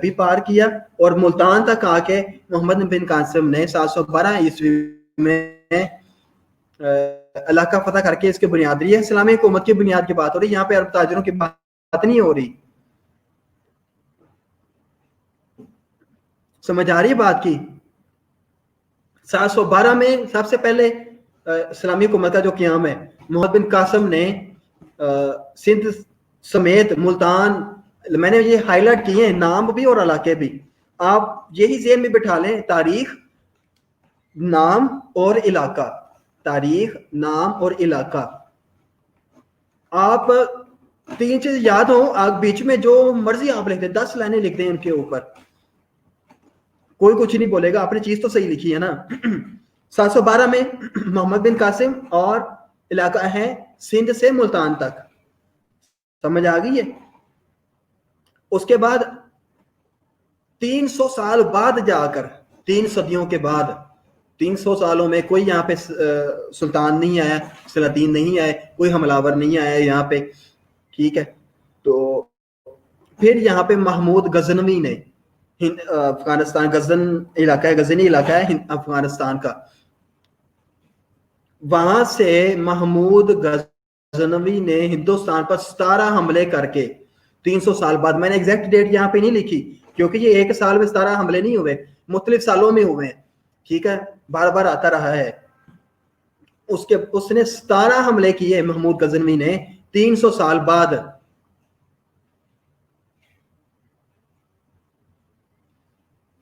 بھی پار کیا, اور ملتان تک آ کے محمد بن قاسم نے 712 عیسوی میں علاقہ فتح کر کے اس کے بنیاد رہی ہے. اسلامی حکومت کی بنیاد کی بات ہو رہی, یہاں پہ عرب تاجروں کی بات نہیں ہو رہی. سمجھ آ رہی ہے بات کی؟ 712 میں سب سے پہلے اسلامی حکومت کا جو قیام ہے, محمد بن قاسم نے سندھ سمیت ملتان, میں نے یہ ہائی لائٹ کیے ہیں نام بھی اور علاقے بھی, آپ یہی ذہن میں بٹھا لیں, تاریخ, نام اور علاقہ, تاریخ, نام اور علاقہ. آپ 3 چیز یاد ہوں, آپ بیچ میں جو مرضی آپ لکھ دیں, 10 لائنیں لکھ دیں ان کے اوپر, کوئی کچھ نہیں بولے گا, آپ نے چیز تو صحیح لکھی ہے نا. 712 میں محمد بن قاسم, اور علاقہ ہے سندھ سے ملتان تک. سمجھ آ گئی ہے؟ اس کے بعد 300 سال بعد جا کر, 3 صدیوں کے بعد, 300 سالوں میں کوئی یہاں پہ سلطان نہیں آیا, سلاطین نہیں آئے, کوئی حملہ نہیں آیا یہاں پہ. ٹھیک ہے, تو پھر یہاں پہ محمود غزنوی نے افغانستان, غزن علاقہ ہے, غزنی علاقہ ہے افغانستان کا, وہاں سے محمود غزنوی نے ہندوستان پر 17 حملے کر کے 300 سال بعد, میں نے ایگزیکٹ ڈیٹ یہاں پہ نہیں لکھی کیونکہ یہ ایک سال میں 17 حملے نہیں ہوئے, مختلف سالوں میں ہوئے ہیں. ٹھیک ہے, بار بار آتا رہا ہے. اس نے 17 حملے کیے محمود غزنوی نے 300 سال بعد.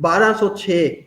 1206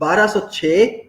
1206,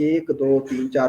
1 2 3 4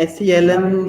SCLM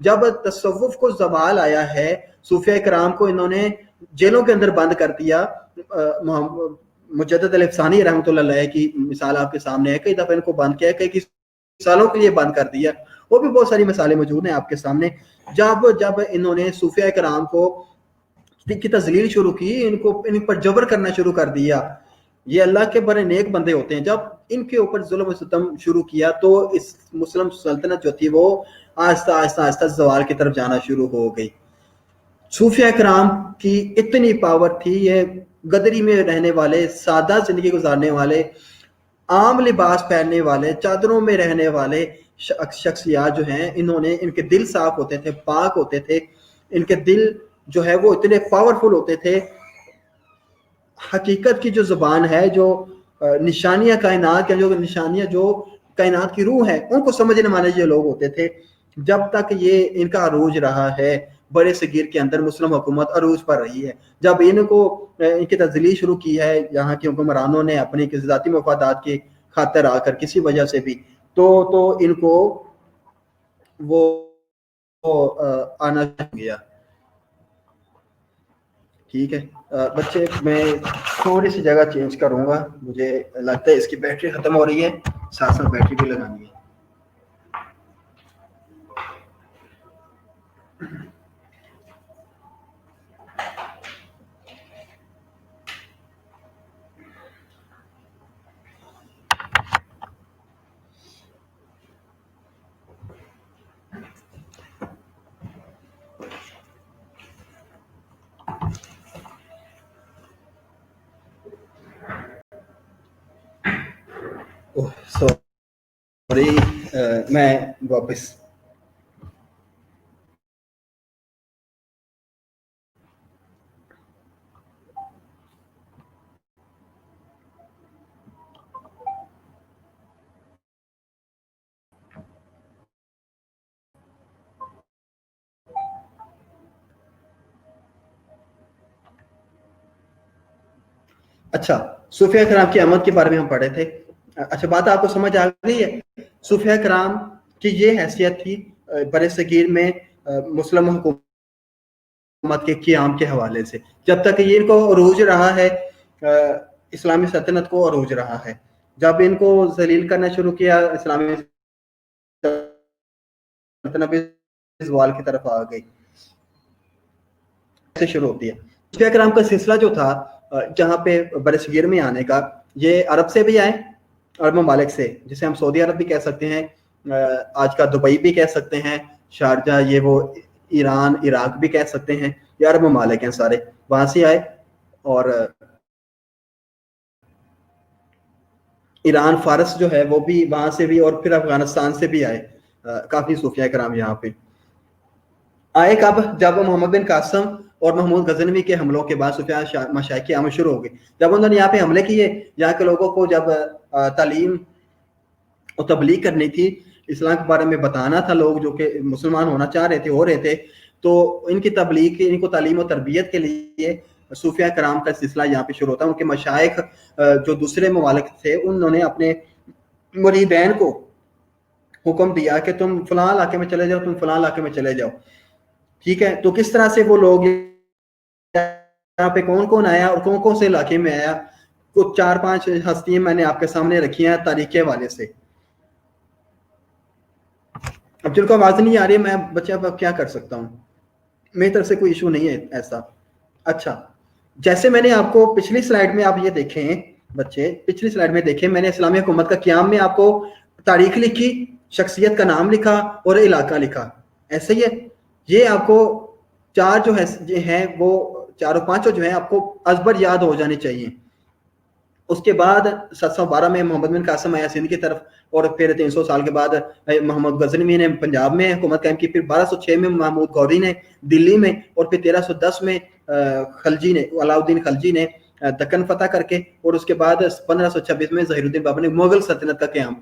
جب تصوف کو زوال آیا ہے، صوفیہ کرام کو انہوں نے جیلوں کے اندر بند کر دیا. مجدد الافسانی رحمۃ اللہ علیہ کی مثال آپ کے سامنے ہے، کئی دفعہ ان کو بند کیا، کئی سالوں کے لیے بند کر دیا. وہ بھی بہت ساری مثالیں موجود ہیں آپ کے سامنے. جب انہوں نے صوفیہ کرام کو کی تذلیل شروع کی، ان پر جبر کرنا شروع کر دیا. یہ اللہ کے بڑے نیک بندے ہوتے ہیں. جب ان کے اوپر ظلم و ستم شروع کیا تو اس مسلم سلطنت جو تھی وہ آہستہ آہستہ آہستہ زوال کی طرف جانا شروع ہو گئی. صوفیہ کرام کی اتنی پاور تھی، یہ گدری میں رہنے والے، سادہ زندگی گزارنے والے، عام لباس پہننے والے، چادروں میں رہنے والے شخصیات جو ہیں، انہوں نے، ان کے دل صاف ہوتے تھے، پاک ہوتے تھے. ان کے دل جو ہے وہ اتنے پاورفل ہوتے تھے. حقیقت کی جو زبان ہے، جو نشانیاں کائنات کے، جو نشانیاں جو کائنات کی روح ہے، ان کو سمجھنے والے یہ لوگ ہوتے تھے. جب تک یہ ان کا عروج رہا ہے بڑے صغیر کے اندر، مسلم حکومت عروج پر رہی ہے. جب ان کو ان کی تذلیل شروع کی ہے یہاں کے حکمرانوں نے اپنی ذاتی مفادات کی خاطر آ کر کسی وجہ سے بھی، تو ان کو وہ آنا گیا. ٹھیک ہے بچے، میں تھوڑی سی جگہ چینج کروں گا، مجھے لگتا ہے اس کی بیٹری ختم ہو رہی ہے، ساتھ ساتھ بیٹری بھی لگانی ہے. سوری، میں واپس. اچھا، صوفیہ کرام کی آمد کے بارے میں ہم پڑھے تھے. اچھا، بات آپ کو سمجھ آ گئی ہے. صوفیہ کرام کی یہ حیثیت تھی برِ صغیر میں مسلم حکومت کے قیام کے حوالے سے. جب تک یہ ان کو عروج رہا ہے، اسلامی سلطنت کو عروج رہا ہے. جب ان کو ذلیل کرنا شروع کیا، اسلامی سلطنت زوال کی طرف آ گئی. سے شروع ہوتی ہے. صوفیہ کرام کا سلسلہ جو تھا جہاں پہ برِ صغیر میں آنے کا، یہ عرب سے بھی آئے، عرب ممالک سے، جسے ہم سعودی عرب بھی کہہ سکتے ہیں، آج کا دبئی بھی کہہ سکتے ہیں، شارجہ، یہ وہ ایران، عراق بھی کہہ سکتے ہیں. یہ عرب ممالک ہیں سارے، وہاں سے آئے. اور ایران، فارس جو ہے وہ بھی وہاں سے بھی، اور پھر افغانستان سے بھی آئے کافی صوفیہ کرام یہاں پہ آئے. کب؟ جب محمد بن قاسم اور محمود غزنوی کے حملوں کے بعد صوفیہ مشائخ کی آمد شروع ہو گئی. جب انہوں نے یہاں پہ حملے کیے، یہاں کے لوگوں کو جب تعلیم اور تبلیغ کرنی تھی، اسلام کے بارے میں بتانا تھا، لوگ جو کہ مسلمان ہونا چاہ رہے تھے، ہو رہے تھے، تو ان کی تبلیغ، ان کو تعلیم و تربیت کے لیے صوفیہ کرام کا سلسلہ یہاں پہ شروع ہوتا ہے. ان کے مشائخ جو دوسرے ممالک تھے، انہوں نے اپنے مریدین کو حکم دیا کہ تم فلاں علاقے میں چلے جاؤ، تم فلاں علاقے میں چلے جاؤ. ٹھیک ہے، تو کس طرح سے وہ لوگ یہاں پہ کون کون آیا اور کون کون سے علاقے میں آیا، کچھ 4-5 ہستیاں میں نے آپ کے سامنے رکھی ہیں تاریخ کے حوالے سے. اب جن کو آواز نہیں آ رہی، میں بچے اب کیا کر سکتا ہوں، میری طرف سے کوئی ایشو نہیں ہے ایسا. اچھا، جیسے میں نے آپ کو پچھلی سلائیڈ میں، آپ یہ دیکھیں بچے، پچھلی سلائیڈ میں دیکھیں، میں نے اسلامی حکومت کا قیام میں آپ کو تاریخ لکھی، شخصیت کا نام لکھا اور علاقہ لکھا. ایسے ہی ہے. یہ آپ کو چار جو ہیں وہ چاروں پانچوں جو ہیں آپ کو ازبر یاد ہو جانے چاہیے. اس کے بعد 712 میں محمد بن قاسم آیا سندھ کی طرف، اور پھر 300 سال کے بعد محمد غزنوی نے پنجاب میں حکومت قائم کی. پھر 1206 میں محمود غوری نے دلی میں، اور پھر 1310 میں خلجی نے، علاؤدین خلجی نے دکن فتح کر کے، اور اس کے بعد 1526 میں ظہیر الدین بابر نے مغل سلطنت کا قیام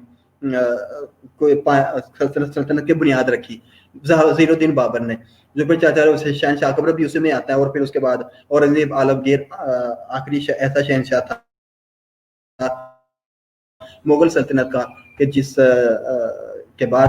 سلطنت کی بنیاد رکھی، ظہیر الدین بابر نے، جو پھر چاچا شہنشاہ اکبر بھی اسی میں آتا ہے. اور پھر اس کے بعد اورنگزیب عالمگیر آخری ایسا شہنشاہ تھا مغل سلطنت کا کہ جس کے بعد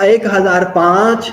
1005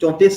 34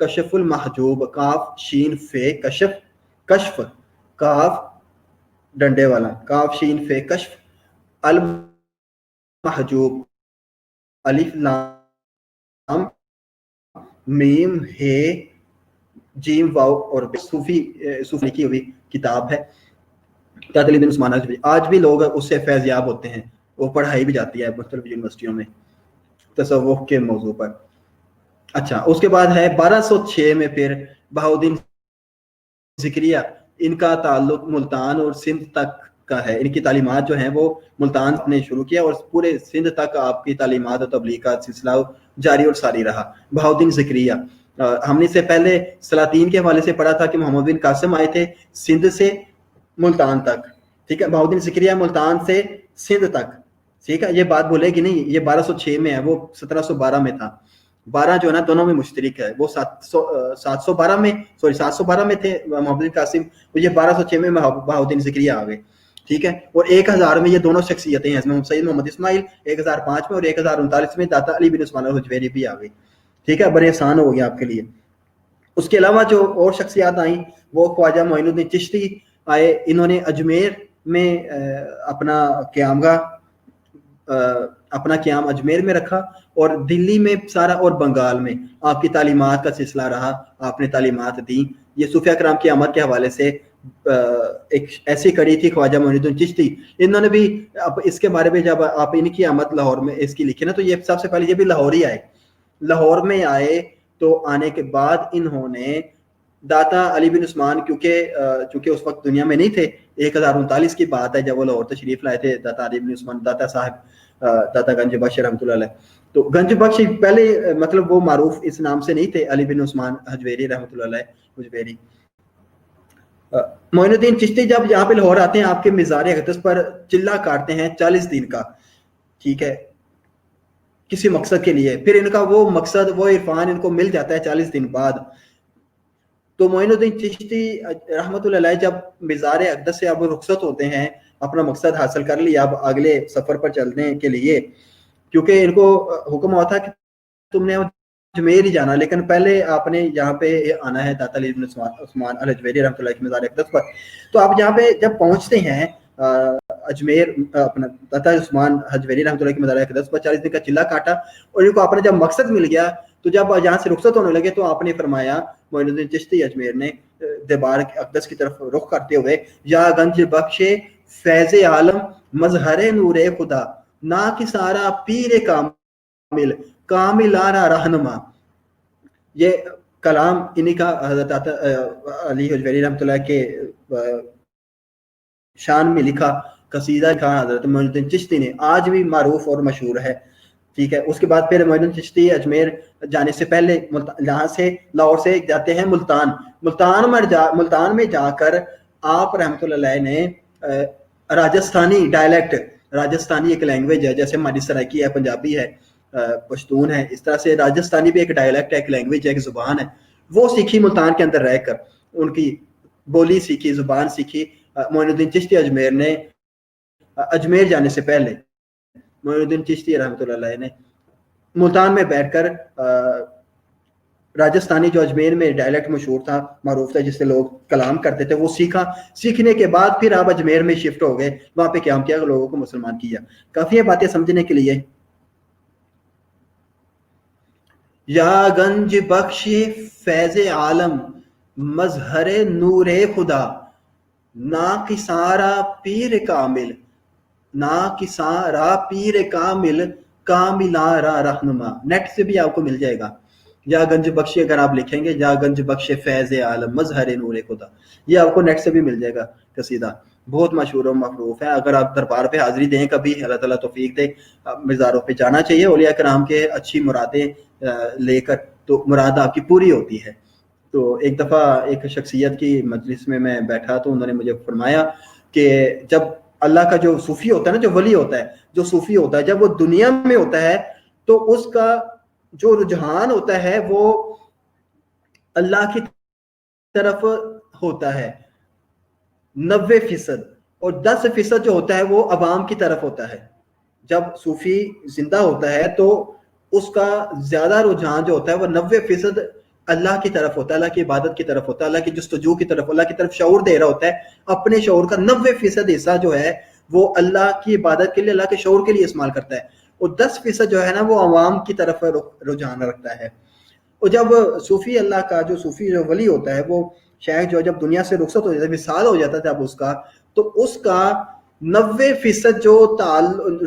کشف المحجوب، کاف شین فے کشف، کشف کاف ڈنڈے والا، کاف شین فے کشف، المحجوب الف لام میم ہے جیم واو اور صوفی کی ہوئی کتاب ہے علی بن عثمان الحجویری. آج بھی لوگ اس سے فیض یاب ہوتے ہیں، وہ پڑھائی بھی جاتی ہے مختلف یونیورسٹیوں میں تصوف کے موضوع پر. اچھا اس کے بعد ہے 1206 میں پھر بہاؤالدین ذکریہ، ان کا تعلق ملتان اور سندھ تک کا ہے. ان کی تعلیمات جو ہیں وہ ملتان نے شروع کیا اور پورے سندھ تک آپ کی تعلیمات اور تبلیغ کا سلسلہ جاری اور ساری رہا. بہاؤالدین ذکریہ، ہم نے سے پہلے سلاطین کے حوالے سے پڑھا تھا کہ محمد بن قاسم آئے تھے سندھ سے ملتان تک، ٹھیک ہے. بہاؤالدین ذکریہ ملتان سے سندھ تک، ٹھیک ہے. یہ بات بولے گی نہیں، یہ 1206 میں ہے، وہ 1712 میں تھا. 12 جو ہے نا دونوں میں مشترک ہے، وہ 712 میں تھے محمد بن قاسم، یہ 1206 میں بہاؤالدین ذکریہ آ گئے، ٹھیک ہے. اور 1000 میں یہ دونوں شخصیتیں ہیں، سید محمد اسماعیل 1005 میں اور 1039 میں داتا علی بن عثمان الحجویری بھی آ گئی، ٹھیک ہے. بڑے آسان ہو گیا آپ کے لیے. اس کے علاوہ جو اور شخصیات آئیں وہ خواجہ معین الدین چشتی آئے. انہوں نے اجمیر میں اپنا قیام اجمیر میں رکھا اور دلی میں سارا اور بنگال میں آپ کی تعلیمات کا سلسلہ رہا، آپ نے تعلیمات دی. یہ صوفیہ کرام کی آمد کے حوالے سے ایک ایسی کڑی تھی خواجہ معین الدین چشتی. انہوں نے بھی اب اس کے بارے میں جب آپ ان کی آمد لاہور میں اس کی لکھی نا، تو یہ سب سے پہلے یہ بھی لاہور ہی آئے، لاہور میں آئے. تو آنے کے بعد انہوں نے داتا علی بن عثمان، چونکہ اس وقت دنیا میں نہیں تھے، 1039 کی بات ہے جب وہ لاہور تشریف لائے تھے داتا علی بن عثمان، داتا صاحب داتا گنج بخش رحمۃ اللہ علیہ. تو گنج بخش پہلے مطلب وہ معروف اس نام سے نہیں تھے، علی بن عثمان حجویری رحمۃ اللہ علیہ حجویری. معین الدین چشتی جب یہاں پہ لاہور آتے ہیں، آپ کے مزار اقدس پر چلہ کاٹتے ہیں 40 دن کا، ٹھیک ہے، کسی مقصد کے لیے. پھر ان کا وہ مقصد، وہ عرفان ان کو مل جاتا ہے 40 دن بعد. تو معین الدین چشتی رحمۃ اللہ علیہ جب مزار اقدس سے اب رخصت ہوتے ہیں، اپنا مقصد حاصل کر لیا، اب اگلے سفر پر چلنے کے لیے، کیونکہ ان کو حکم ہوا تھا کہ تم نے اجمیر ہی جانا، لیکن پہلے آپ نے یہاں پہ آنا ہے داتا علی بن عثمان الحجویری رحمۃ اللہ کے مزار اقدس پر. تو آپ یہاں پہ جب پہنچتے ہیں اجمیر، اپنا داتا عثمان حجویری رحمۃ اللہ کے مزار اقدس پر 40 دن کا چلہ کاٹا، اور ان کو اپنا جب مقصد مل گیا تو جب یہاں سے رخصت ہونے لگے تو آپ نے فرمایا، معین الدین چشتی اجمیر نے دربار اقدس کی طرف رخ کرتے ہوئے، یا گنج بخش فیض عالم مظہر نور خدا، نا کی سارا پیر کامل کاملانہ رہنما. یہ کلام انہی کا حضرت علی حجویری رحمۃ اللہ کے شان میں لکھا قصیدہ لکھا حضرت معین الدین چشتی نے، آج بھی معروف اور مشہور ہے، ٹھیک ہے. اس کے بعد پھر معین الدین چشتی اجمیر جانے سے پہلے یہاں سے لاہور سے جاتے ہیں ملتان میں جا کر آپ رحمۃ اللہ علیہ نے راجستھانی ڈائلیکٹ، راجستھانی ایک لینگویج ہے، جیسے ہماری سرائکی ہے، پنجابی ہے، پشتون ہے، اس طرح سے راجستھانی بھی ایک ڈائلیکٹ ہے، ایک لینگویج ہے، ایک زبان ہے، وہ سیکھی ملتان کے اندر رہ کر، ان کی بولی سیکھی، زبان سیکھی. معین الدین چشتی اجمیر نے اجمیر جانے سے پہلے معین الدین چشتی رحمۃ اللہ علیہ نے ملتان میں بیٹھ کر راجستھانی جو اجمیر میں ڈائلیکٹ مشہور تھا، معروف تھا، جس سے لوگ کلام کرتے تھے، وہ سیکھا. سیکھنے کے بعد پھر آپ اجمیر میں شفٹ ہو گئے، وہاں پہ قیام کیا، لوگوں کو مسلمان کیا. کافی ہے باتیں سمجھنے کے لیے. یا گنج بخش فیض عالم مظہر نور خدا، نا کسارا پیر کامل، نا کسارا پیر کامل کاملارا رہنما. نیٹ سے بھی آپ کو مل جائے گا، یا گنج بخش اگر آپ لکھیں گے، یا گنج بخش فیض عالم مظہر نور خدا، یہ آپ کو نیٹ سے بھی مل جائے گا قصیدہ. بہت مشہور و معروف ہے. اگر آپ دربار پہ حاضری دیں کبھی، اللہ تعالیٰ توفیق دے، مزاروں پہ جانا چاہیے. اولیاء کرام کے اچھی مرادیں لے کر تو مراد آپ کی پوری ہوتی ہے. تو ایک دفعہ ایک شخصیت کی مجلس میں بیٹھا تو انہوں نے مجھے فرمایا کہ جب اللہ کا جو صوفی ہوتا ہے نا، جو ولی ہوتا ہے، جو صوفی ہوتا ہے، جب وہ دنیا میں ہوتا ہے تو اس کا جو رجحان ہوتا ہے وہ اللہ کی طرف ہوتا ہے 90%، اور 10% جو ہوتا ہے وہ عوام کی طرف ہوتا ہے. جب صوفی زندہ ہوتا ہے تو اس کا زیادہ رجحان جو ہوتا ہے وہ 90% اللہ کی طرف ہوتا ہے, اللہ کی عبادت کی طرف ہوتا ہے, اللہ کی جستجو کی طرف, اللہ کی طرف شعور دے رہا ہوتا ہے. اپنے شعور کا 90% حصہ جو ہے وہ اللہ کی عبادت کے لیے, اللہ کے شعور کے لیے استعمال کرتا ہے, اور 10% جو ہے نا وہ عوام کی طرف رجحان رکھتا ہے. اور جب صوفی اللہ کا جو صوفی جو ولی ہوتا ہے, وہ شیخ جو جب دنیا سے رخصت ہو جاتا ہے, مثال ہو جاتا ہے جب اس کا, تو اس کا 90% جو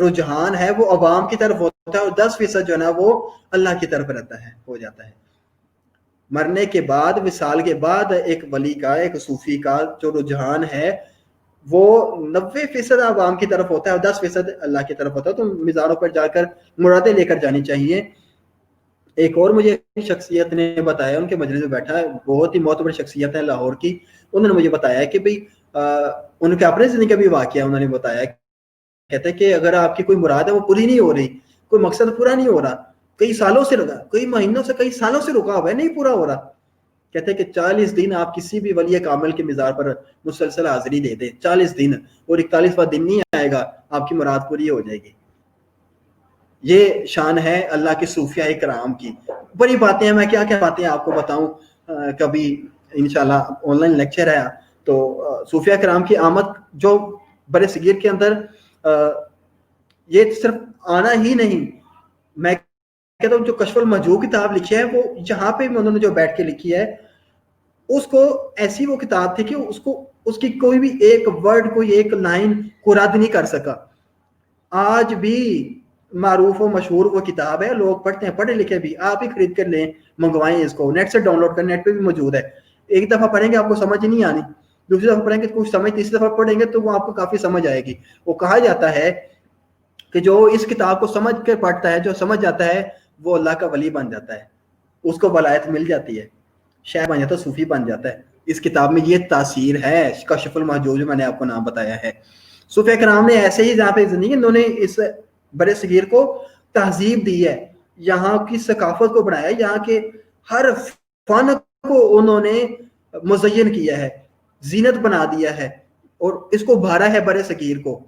رجحان ہے وہ عوام کی طرف ہوتا ہے, اور 10% جو ہے نا وہ اللہ کی طرف رہتا ہے, ہو جاتا ہے. مرنے کے بعد, وصال کے بعد ایک ولی کا, ایک صوفی کا جو رجحان ہے وہ 90% عوام کی طرف ہوتا ہے اور 10% اللہ کی طرف ہوتا ہے. تو مزاروں پر جا کر مرادیں لے کر جانی چاہیے. ایک اور مجھے شخصیت نے بتایا, ان کے مجلس میں بیٹھا, بہت ہی معتبر شخصیت ہے لاہور کی, انہوں نے مجھے بتایا کہ بھئی ان کے اپنے زندگی کا بھی واقعہ انہوں نے بتایا. کہتے ہیں کہ اگر آپ کی کوئی مراد ہے وہ پوری نہیں ہو رہی, کوئی مقصد پورا نہیں ہو رہا, کئی سالوں سے رکا, کئی مہینوں سے, کئی سالوں سے رکا ہوا ہے, نہیں پورا ہو رہا, کہتے ہیں کہ 40 دن آپ کسی بھی ولی کامل کے مزار پر مسلسل حاضری دے دیں, 40 دن, اور 41واں دن نہیں آئے گا آپ کی مراد پوری ہو جائے گی. یہ شان ہے اللہ کے صوفیاء کرام کی. بڑی باتیں ہیں, میں کیا کیا باتیں آپ کو بتاؤں, کبھی انشاءاللہ آن لائن لیکچر ہے. تو صوفیاء کرام کی آمد جو بر صغیر کے اندر یہ صرف آنا ہی نہیں, میں کہتا ہوں جو کشف المحجوب کتاب لکھی ہے وہ جہاں پہ انہوں نے جو بیٹھ کے لکھی ہے, اس کو ایسی وہ کتاب تھی کہ اس کی کوئی بھی ایک ورڈ, کوئی ایک لائن کو رد نہیں کر سکا. آج بھی معروف و مشہور وہ کتاب ہے, لوگ پڑھتے ہیں, پڑھے لکھے بھی, آپ ہی خرید کر لیں, منگوائیں اس کو, نیٹ سے ڈاؤن لوڈ کر, نیٹ پہ بھی موجود ہے. ایک دفعہ پڑھیں گے آپ کو سمجھ نہیں آنی, دوسری دفعہ پڑھیں گے کچھ سمجھ, تیسری دفعہ پڑھیں گے تو وہ آپ کو کافی سمجھ آئے گی. وہ کہا جاتا ہے کہ جو اس کتاب کو سمجھ کے پڑھتا ہے, جو سمجھ جاتا ہے, وہ اللہ کا ولی بن جاتا ہے, اس کو ولایت مل جاتی ہے, شیخ بن جاتا ہے, صوفی بن جاتا ہے. اس کتاب میں یہ تاثیر ہے کشف المحجوب جو میں نے آپ کو نام بتایا ہے. صوفیاء کرام نے ایسے ہی جہاں پہ زندگی, انہوں نے اس بر صغیر کو تہذیب دی ہے, یہاں کی ثقافت کو بڑھایا, یہاں کے ہر فن کو انہوں نے مزین کیا ہے, زینت بنا دیا ہے, اور اس کو بھارا ہے بر صغیر کو.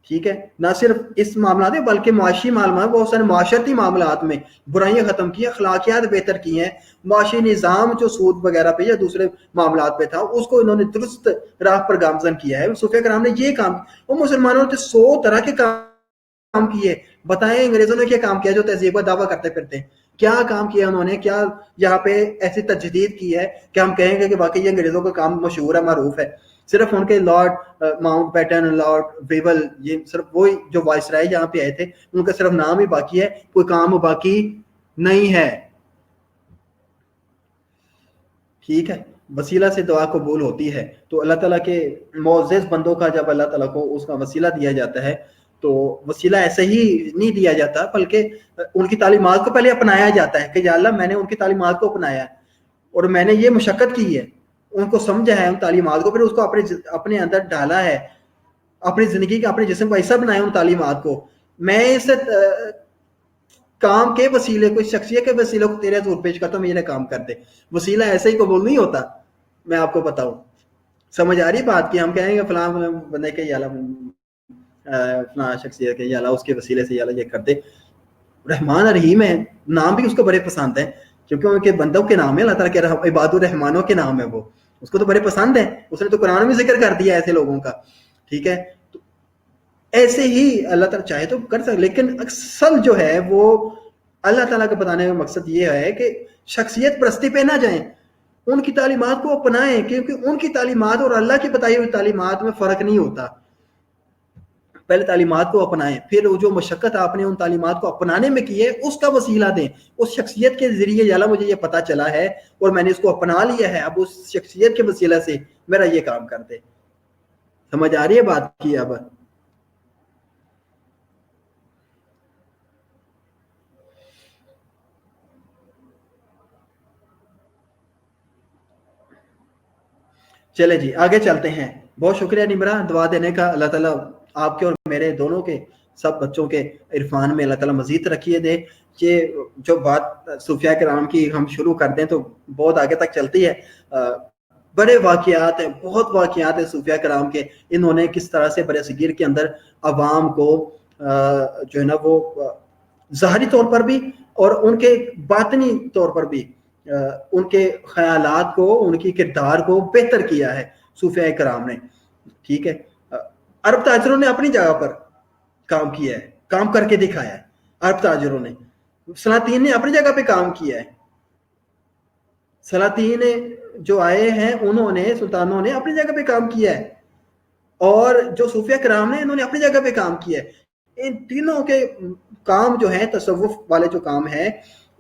ٹھیک ہے, نہ صرف اس معاملات میں بلکہ معاشی معاملات, بہت سارے معاشرتی معاملات میں برائیاں ختم کی, اخلاقیات بہتر کی ہیں, معاشی نظام جو سود وغیرہ پہ یا دوسرے معاملات پہ تھا اس کو انہوں نے درست راہ پر گامزن کیا ہے. صوفیاء کرام نے یہ کام, وہ مسلمانوں نے 100 طرح کے کام کیے, بتائیں انگریزوں نے کیا کام کیا جو تہذیب کا دعویٰ کرتے پھرتے ہیں, کیا کام کیا انہوں نے, کیا یہاں پہ ایسی تجدید کی ہے کہ ہم کہیں گے کہ واقعی یہ انگریزوں کا کام مشہور ہے, معروف ہے. صرف ان کے لارڈ ماؤنٹ بیٹن, لارڈ ویول, یہ صرف وہی جو وائسرائے جہاں پہ آئے تھے, ان کا صرف نام ہی باقی ہے, کوئی کام باقی نہیں ہے. ٹھیک ہے, وسیلہ سے دعا قبول ہوتی ہے. تو اللہ تعالیٰ کے معزز بندوں کا جب اللہ تعالیٰ کو اس کا وسیلہ دیا جاتا ہے, تو وسیلہ ایسے ہی نہیں دیا جاتا, بلکہ ان کی تعلیمات کو پہلے اپنایا جاتا ہے کہ یا اللہ میں نے ان کی تعلیمات کو اپنایا ہے, اور میں نے یہ مشقت کی ہے, ان کو سمجھا ہے ان تعلیمات کو, پھر اس کو اپنے اندر ڈالا ہے, اپنی زندگی کا, اپنے جسم کا حصہ بنایا ان تعلیمات کو. میں اس کام کے وسیلے کو, شخصیت کے وسیلے کو تیرے حضور پیش کرتا ہوں, میرا کام کر دے. وسیلہ ایسے ہی قبول نہیں ہوتا, میں آپ کو بتاؤں. سمجھ آ رہی بات کی, ہم کہیں گے فلاں بندے کے یا فلاں شخصیت کے یا اس کے وسیلے سے یا یہ کر دے. رحمان رحیم ہے, نام بھی اس کو بڑے پسند ہیں, کیونکہ ان کے بندوں کے نام ہے, اللہ تعالیٰ کے عباد الرحمانوں کے نام ہے, وہ اس کو تو بڑے پسند ہیں, اس نے تو قرآن میں ذکر کر دیا ایسے لوگوں کا. ٹھیک ہے, تو ایسے ہی اللہ تعالیٰ چاہے تو کر سکتے, لیکن اکثر جو ہے وہ اللہ تعالیٰ کا بتانے کا مقصد یہ ہے کہ شخصیت پرستی پہ نہ جائیں, ان کی تعلیمات کو اپنائیں, کیونکہ ان کی تعلیمات اور اللہ کی بتائی ہوئی تعلیمات میں فرق نہیں ہوتا. پہلے تعلیمات کو اپنائیں, پھر جو مشقت آپ نے ان تعلیمات کو اپنانے میں کی ہے اس کا وسیلہ دیں. اس شخصیت کے ذریعے یا اللہ مجھے یہ پتا چلا ہے اور میں نے اس کو اپنا لیا ہے, اب اس شخصیت کے وسیلہ سے میرا یہ کام کر دے. سمجھ آ رہی ہے بات کی؟ اب چلے جی آگے چلتے ہیں. بہت شکریہ نمرا دعا دینے کا. اللہ تعالیٰ آپ کے اور میرے دونوں کے سب بچوں کے عرفان میں اللہ تعالیٰ مزید رکھیے دے. کہ جو بات صوفیاء کرام کی ہم شروع کر دیں تو بہت آگے تک چلتی ہے. بڑے واقعات ہیں, بہت واقعات ہیں صوفیاء کرام کے. انہوں نے کس طرح سے بر صغیر کے اندر عوام کو جو ہے نا وہ ظاہری طور پر بھی اور ان کے باطنی طور پر بھی ان کے خیالات کو, ان کی کردار کو بہتر کیا ہے صوفیاء کرام نے. ٹھیک ہے, عرب تاجروں نے اپنی جگہ پر کام کیا ہے, کام کر کے دکھایا ہے. عرب تاجروں نے, سلاطین نے اپنی جگہ پہ کام کیا ہے. سلاطین جو آئے ہیں انہوں نے, سلطانوں نے اپنی جگہ پہ کام کیا ہے, اور جو صوفیاء کرام نے انہوں نے اپنی جگہ پہ کام کیا ہے. ان تینوں کے کام جو ہیں, تصوف والے جو کام ہیں,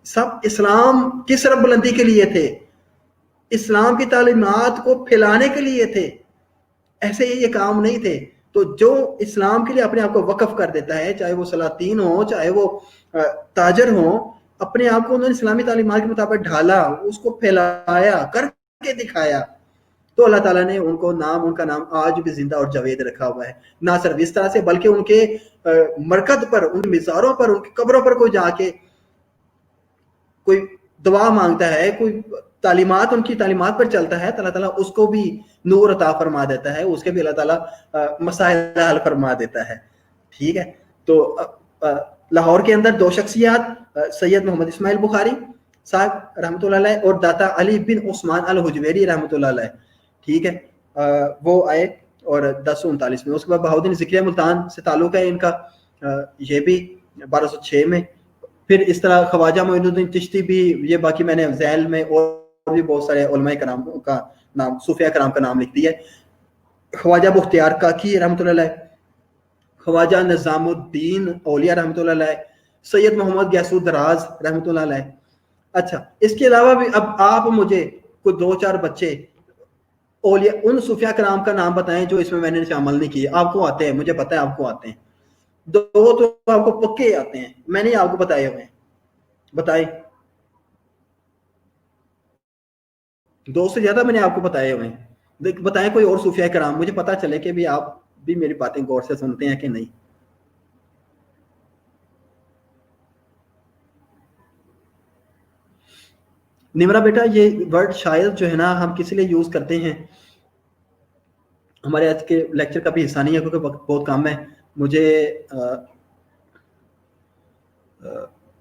سب اسلام کی سر بلندی کے لیے تھے, اسلام کی تعلیمات کو پھیلانے کے لیے تھے. ایسے ہی یہ کام نہیں تھے. تو جو اسلام کے لیے اپنے آپ کو وقف کر دیتا ہے, چاہے وہ سلاطین ہو چاہے وہ تاجر ہوں, اپنے آپ کو انہوں نے اسلامی تعلیمات کے مطابق ڈھالا, اس کو پھیلایا, کر کے دکھایا, تو اللہ تعالیٰ نے ان کو نام, ان کا نام آج بھی زندہ اور جاوید رکھا ہوا ہے. نہ صرف اس طرح سے, بلکہ ان کے مرکز پر, ان کے مزاروں پر, ان کی قبروں پر کوئی جا کے کوئی دعا مانگتا ہے, کوئی تعلیمات, ان کی تعلیمات پر چلتا ہے, تو اللہ تعالیٰ اس کو بھی نور عطا فرما دیتا ہے, اس کے بھی اللہ تعالیٰ مسائل حل فرما دیتا ہے. ٹھیک ہے, تو لاہور کے اندر دو شخصیات, سید محمد اسماعیل بخاری صاحب رحمۃ اللہ علیہ اور داتا علی بن عثمان الحجویری رحمۃ اللہ علیہ. ٹھیک ہے, وہ آئے اور 1039 میں. اس کے بعد بہاؤالدین ذکریہ ملتان سے تعلق ہے ان کا, یہ بھی 1206 میں. پھر اس طرح خواجہ معین الدین چشتی بھی, یہ باقی میں نے ذیل میں اور بھی بہت سارے علماء کرام کا نام, صوفیاء کرام کا نام لکھ دیا ہے. خواجہ بختیار کاکی رحمۃ اللہ علیہ, خواجہ نظام الدین اولیاء رحمۃ اللہ علیہ, سید محمد غیاث الدراز رحمۃ اللہ علیہ. اچھا, اس کے علاوہ بھی اب آپ مجھے کوئی 2-4 بچے اولیاء, ان صوفیاء کرام کا نام بتائیں جو اس میں نے شامل نہیں کیے. آپ کو آتے ہیں, مجھے پتہ ہے آپ کو آتے ہیں, 2 تو آپ کو پکے آتے ہیں, میں نے آپ کو بتائے ہوئے ہیں. بتائیں, 2 سے زیادہ میں نے آپ کو بتائے ہوئے ہیں. بتائیں کوئی اور صوفیاء کرام, مجھے پتہ چلے کہ بھی آپ بھی میری باتیں غور سے سنتے ہیں کہ نہیں. نمرا بیٹا, یہ ورڈ شاید جو ہے نا ہم کس لیے یوز کرتے ہیں, ہمارے آج کے لیکچر کا بھی حصہ نہیں ہے کیونکہ وقت بہت کم ہے. مجھے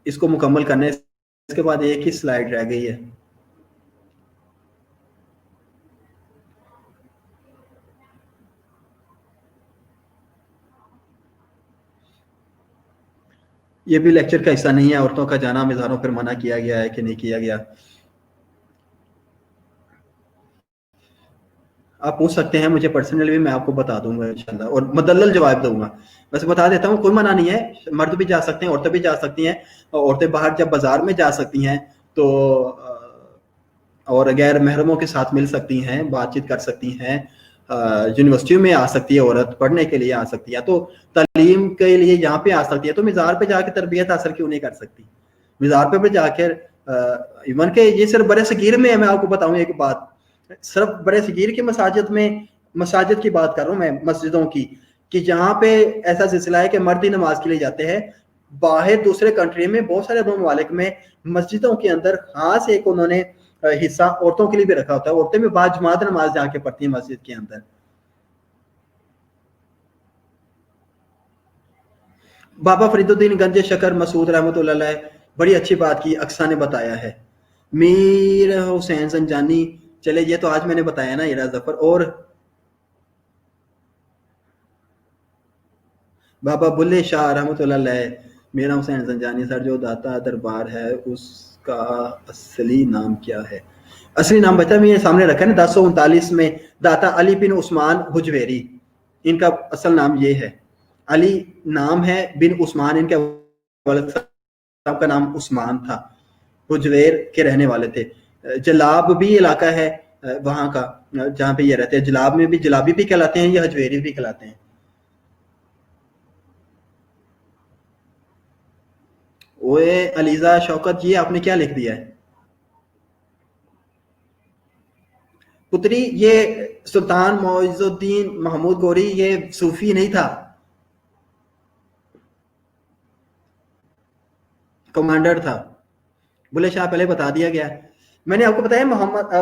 اس کو مکمل کرنے, اس کے بعد ایک ہی سلائیڈ رہ گئی ہے. یہ بھی لیکچر کا حصہ نہیں ہے, عورتوں کا جانا مزاروں پر منع کیا گیا ہے کہ نہیں کیا گیا. آپ پوچھ سکتے ہیں مجھے پرسنلی بھی, میں آپ کو بتا دوں گا انشاءاللہ, اور مدلل جواب دوں گا. بس بتا دیتا ہوں, کوئی منع نہیں ہے, مرد بھی جا سکتے ہیں, عورتیں بھی جا سکتی ہیں. عورتیں باہر جب بازار میں جا سکتی ہیں تو, اور غیر محرموں کے ساتھ مل سکتی ہیں, بات چیت کر سکتی ہیں, یونیورسٹیوں میں آ سکتی ہے عورت, پڑھنے کے لیے آ سکتی ہے, تو تعلیم کے لیے یہاں پہ آ سکتی ہے. تو مزار پہ جا کے تربیت حاصل کیوں نہیں کر سکتی؟ مزار پہ جا کے, ایون کہ یہ صرف برے صغیر میں ہے. میں آپ کو بتاؤں ایک بات, صرف برے صغیر کی مساجد میں, مساجد کی بات کر رہا ہوں میں, مسجدوں کی, کہ جہاں پہ ایسا سلسلہ ہے کہ مرد ہی نماز کے لیے جاتے ہیں. باہر دوسرے کنٹری میں, بہت سارے ممالک میں مسجدوں کے اندر خاص ایک انہوں نے حصہ عورتوں کے لیے بھی رکھا ہوتا ہے. عورتیں بھی باجماعت نماز جا کے پڑھتی ہیں مسجد کے اندر. بابا فرید الدین گنج شکر مسعود رحمۃ اللہ علیہ, بڑی اچھی بات کی, اقصا نے بتایا ہے. میر حسین زنجانی, چلے یہ تو آج میں نے بتایا نا, ایرا ظفر. اور بابا بلے شاہ رحمۃ اللہ علیہ, میرا حسین زنجانی سر جو داتا دربار ہے اس کا اصلی نام کیا ہے؟ اصلی نام بتا میں سامنے رکھا ہے نا, 1039 میں داتا علی بن عثمان حجویری, ان کا اصل نام یہ ہے. علی نام ہے, بن عثمان ان کے والد صاحب کا نام عثمان تھا, حجویر کے رہنے والے تھے. جلاب بھی علاقہ ہے وہاں کا جہاں پہ یہ رہتے ہیں, جلاب میں بھی جلابی بھی کہلاتے ہیں, یہ حجویری بھی کہلاتے ہیں. اوے علیزہ شوکت, یہ آپ نے کیا لکھ دیا ہے پتری؟ یہ سلطان معز الدین محمود گوری یہ صوفی نہیں تھا, کمانڈر تھا. بلے شاہ پہلے بتا دیا گیا. میں نے آپ کو بتایا محمد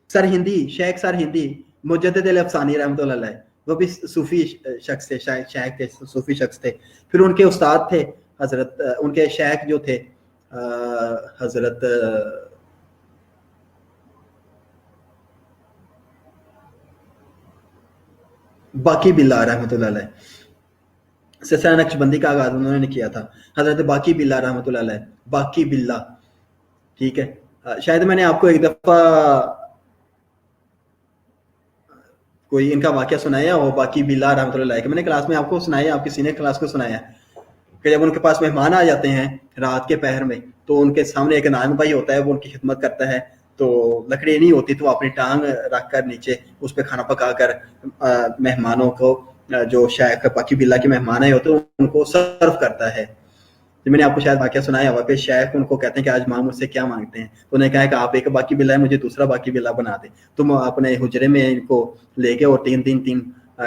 سرہندی, شیخ سرہندی مجدد الافسانی رحمۃ اللہ علیہ, وہ بھی صوفی شخص تھے, شیخ تھے, صوفی شخص تھے. پھر ان کے استاد تھے حضرت, ان کے شیخ جو تھے حضرت باقی باللہ رحمۃ اللہ علیہ، سلسلہ نقشبندی کا آغاز انہوں نے کیا تھا، حضرت باقی باللہ رحمۃ اللہ علیہ، باقی باللہ، ٹھیک ہے. شاید میں نے آپ کو ایک دفعہ کوئی ان کا واقعہ سنایا ہو، باقی باللہ رحمۃ اللہ علیہ، کہ میں نے کلاس میں آپ کو سنایا، آپ کی سینئر کلاس کو سنایا کہ جب ان کے پاس مہمان آ جاتے ہیں رات کے پہر میں، تو ان کے سامنے ایک نائب بھائی ہوتا ہے، وہ ان کی خدمت کرتا ہے، تو لکڑی نہیں ہوتی تو اپنی ٹانگ رکھ کر نیچے اس پہ کھانا پکا کر مہمانوں کو، جو شیخ باقی باللہ کے مہمان آئے ہوتے ہیں ان کو سرو کرتا ہے. میں نے آپ کو شاید واقعہ سنایا ہوا کہ شیخ ان کو کہتے ہیں کہ آج ماں مجھ سے کیا مانگتے ہیں، تو انہوں نے کہا کہ آپ ایک باقی باللہ ہے، مجھے دوسرا باقی باللہ بنا دیں. تم اپنے حجرے میں ان کو لے کے، اور تین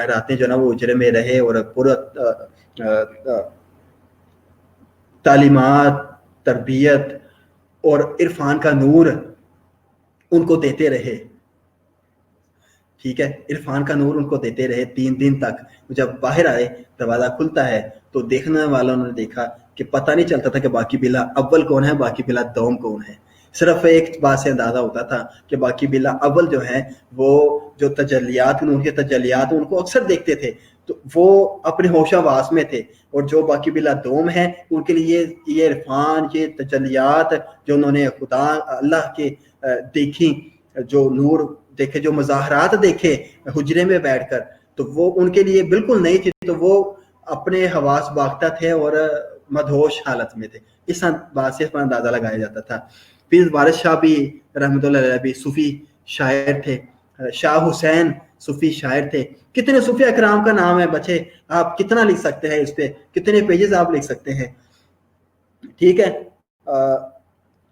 راتیں جو نا وہ حجرے میں رہے، اور پورا تعلیمات، تربیت اور عرفان کا نور ان کو دیتے رہے. ٹھیک ہے، عرفان کا نور ان کو دیتے رہے 3 دن تک. جب باہر آئے، دروازہ کھلتا ہے تو دیکھنے والوں نے دیکھا کہ پتہ نہیں چلتا تھا کہ باقی باللہ اول کون ہے، باقی باللہ دوم کون ہے. صرف ایک بات سے اندازہ ہوتا تھا کہ باقی باللہ اول جو ہے وہ جو تجلیات، نور کے تجلیات ان کو اکثر دیکھتے تھے تو وہ اپنے ہوش آواس میں تھے، اور جو باقی باللہ دوم ہے ان کے لیے یہ عرفان، یہ تجلیات جو انہوں نے خدا اللہ کے دیکھی، جو نور دیکھے، جو مظاہرات دیکھے حجرے میں بیٹھ کر، تو وہ ان کے لیے بالکل نہیں تھی. تو وہ اپنے حواس باختہ تھے اور مدہوش حالت میں تھے. اس بات سے اندازہ لگایا جاتا تھا. پھر وارث شاہ بھی رحمۃ اللہ علیہ بھی صوفی شاعر تھے. شاہ حسین صوفی شاعر تھے. کتنے صوفیہ اکرام کا نام ہے بچے، آپ کتنا لکھ سکتے ہیں، اس پہ کتنے پیجز آپ لکھ سکتے ہیں. ٹھیک ہے،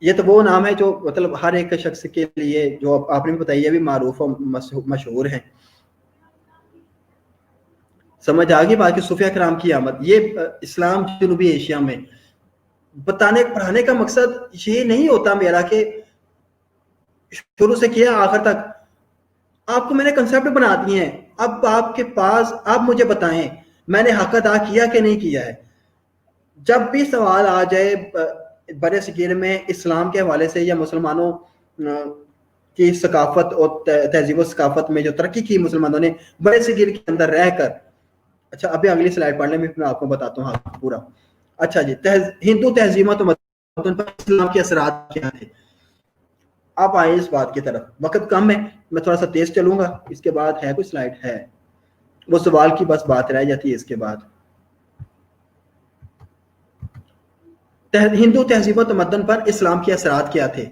یہ تو وہ نام ہے جو مطلب ہر ایک شخص کے لیے، جو آپ نے بتائی ہے بھی معروف اور مشہور ہیں. سمجھ آ گئی بات کہ صوفیہ کرام کی آمد، یہ اسلام جنوبی ایشیا میں بتانے پڑھانے کا مقصد یہ نہیں ہوتا میرا کہ شروع سے کیا آخر تک آپ کو میں نے کنسپٹ بنا دیے ہیں، اب آپ کے پاس آپ مجھے بتائیں میں نے حق ادا کیا کہ نہیں کیا ہے. جب بھی سوال آ جائے برے صغیر میں اسلام کے حوالے سے، یا مسلمانوں کی ثقافت اور تہذیب و ثقافت میں جو ترقی کی مسلمانوں نے برے صغیر کے اندر رہ کر، اچھا ابھی اگلی سلائڈ پڑھ لیں، میں آپ کو بتاتا ہوں پورا. اچھا جی، ہندو تہذیبوں تو متن پر اسلام کے اثرات کیا تھے. آپ آئے اس بات کی طرف، وقت کم ہے، میں تھوڑا سا تیز چلوں گا. اس کے بعد ہے کوئی سلائڈ ہے، وہ سوال کی بس بات رہ جاتی ہے. اس کے بعد ہندو تہذیب و تمدن پر اسلام کے اثرات کیا تھے.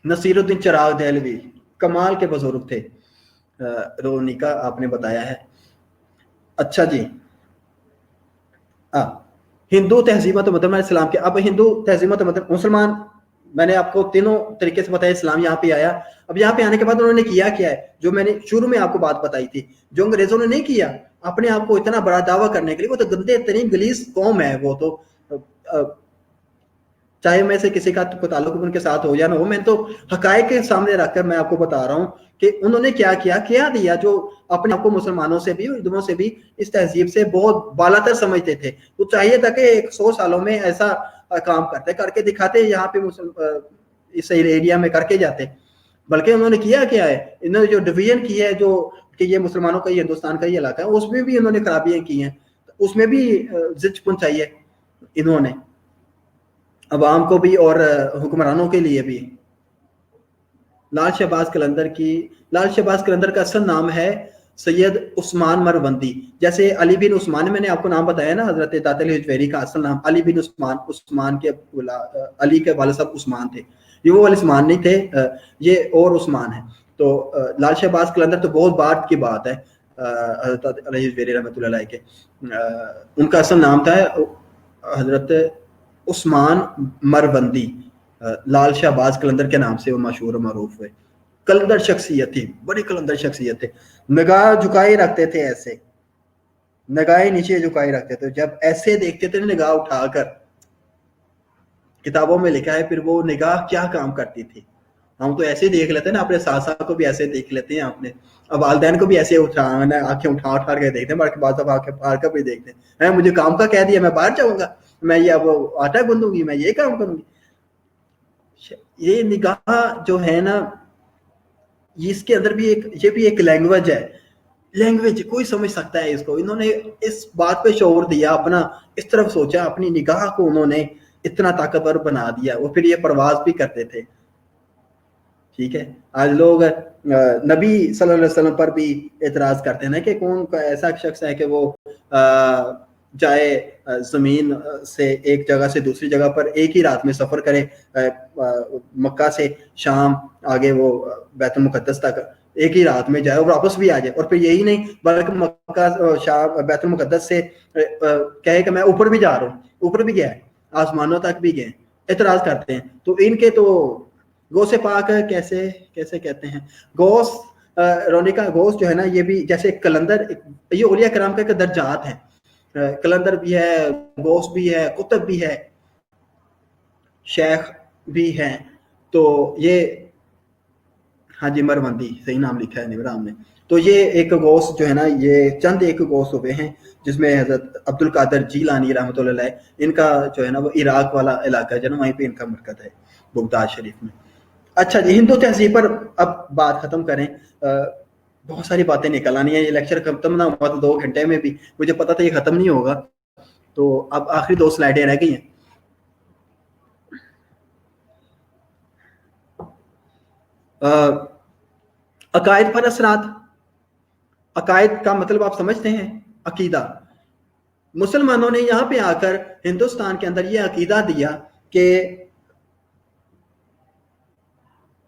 نصیر الدین چراغ دہلوی کمال کے بزرگ تھے، رونی کا آپ نے بتایا ہے. اچھا جی، ہندو تہذیب و تمدن اسلام کے. اب ہندو تہذیب و تمدن مسلمان، میں نے آپ کو تینوں طریقے سے بتایا. اسلام یہاں پہ آیا، اب یہاں پہ آنے کے بعد انہوں نے کیا کیا ہے، جو میں نے شروع میں آپ کو بات بتائی تھی، جو انگریزوں نے نہیں کیا اپنے آپ کو اتنا بڑا دعویٰ کرنے کے لیے. وہ تو گندے ترین گلیز قوم ہے، وہ تو چاہے میں سے کسی کا تعلق ان کے ساتھ ہو یا نہ ہو، میں تو حقائق کے سامنے رکھ کر میں آپ کو بتا رہا ہوں کہ انہوں نے کیا دیا، جو اپنے آپ کو مسلمانوں سے بھی، ہندوؤں سے بھی اس تہذیب سے بہت بالا تر سمجھتے تھے. وہ چاہیے تھا کہ 100 سالوں میں ایسا کام کر کے دکھاتے یہاں پہ اس ایریا میں کر کے جاتے. بلکہ انہوں نے کیا ہے، انہوں نے جو ڈویژن کی ہے، جو کہ یہ مسلمانوں کا، یہ ہندوستان کا یہ علاقہ ہے، اس میں بھی انہوں نے خرابیاں کی ہیں، اس میں بھی زچ پہنچائی ہے انہوں نے عوام کو بھی اور حکمرانوں کے لیے بھی. لال شہباز قلندر کا اصل نام ہے سید عثمان مروندی. جیسے علی بن عثمان، میں نے آپ کو نام بتایا نا، حضرت داتل حجویری کا اصل نام علی بن عثمان کے علی کے والد صاحب عثمان تھے. یہ وہ والے عثمان نہیں تھے، یہ اور عثمان ہے. تو لال شہباز قلندر تو بہت بعد کی بات ہے، حضرت علی حجویری رحمۃ اللہ علیہ کے. ان کا اصل نام تھا حضرت عثمان مروندی. لال شہباز قلندر کے نام سے وہ مشہور و معروف ہوئے. کلندر شخصیت تھی، بڑی کلندر شخصیت تھے. نگاہ جھکائی رکھتے تھے، ایسے نگاہیں نیچے جھکائی رکھتے تھے. جب ایسے دیکھتے تھے نگاہ اٹھا کر، کتابوں میں لکھا ہے پھر وہ نگاہ کیا کام کرتی تھی. ہم تو ایسے ہی دیکھ لیتے ہیں نا، اپنے ساتھ ساتھ کو بھی ایسے دیکھ لیتے ہیں اپنے، اب والدین کو بھی ایسے اٹھانا آنکھیں اٹھا کے دیکھتے ہیں، بلکہ بعض دفعہ آنکھیں پھاڑ کر بھی دیکھتے ہیں، مجھے کام کا کہہ دیا میں باہر جاؤں گا، میں یہ اب آٹا گوندوں گی، میں یہ کام کروں گی. یہ نگاہ جو ہے نا، اس کے اندر بھی یہ بھی ایک لینگویج ہے. لینگویج کوئی سمجھ سکتا ہے اس کو. انہوں نے اس بات پہ شعور دیا، اپنا اس طرف سوچا، اپنی نگاہ کو انہوں نے اتنا طاقتور بنا دیا، اور پھر یہ پرواز بھی کرتے تھے. ٹھیک ہے، آج لوگ نبی صلی اللہ علیہ وسلم پر بھی اعتراض کرتے ہیں کہ کون ایسا شخص ہے کہ وہ جائے زمین سے ایک جگہ سے دوسری جگہ پر ایک ہی رات میں سفر کرے، مکہ سے شام آگے وہ بیت المقدس تک ایک ہی رات میں جائے اور واپس بھی آ جائے. اور پھر یہی نہیں بلکہ مکہ بیت المقدس سے کہے کہ میں اوپر بھی جا رہا ہوں، اوپر بھی گیا ہے، آسمانوں تک بھی گئے. اعتراض کرتے ہیں. تو ان کے تو غوث پاک کیسے کیسے کہتے ہیں، غوث رونی کا غوث جو ہے نا، یہ بھی جیسے کلندر، یہ اولیاء کرام کا درجات ہیں. کلندر بھی ہے، غوث بھی ہے، قطب بھی ہے، شیخ بھی ہیں. تو یہ ہاں جی مروندی صحیح نام لکھا ہے نورام نے. تو یہ ایک غوث جو ہے نا، یہ چند ایک غوث ہوئے ہیں، جس میں حضرت عبد القادر جیلانی رحمۃ اللہ علیہ، ان کا جو ہے نا وہ عراق والا علاقہ ہے نا، وہیں پہ ان کا مرکز ہے بغداد شریف میں. اچھا جی، ہندو تہذیب پر اب بات ختم کریں. بہت ساری باتیں نکل آنی ہیں، یہ لیکچر ختم نہ ہوا تو 2 گھنٹے میں بھی مجھے پتا تھا یہ ختم نہیں ہوگا. تو اب آخری 2 سلائیڈیں رہ گئی ہیں. عقائد پر اثرات. عقائد کا مطلب آپ سمجھتے ہیں؟ عقیدہ. مسلمانوں نے یہاں پہ آ کر ہندوستان کے اندر یہ عقیدہ دیا کہ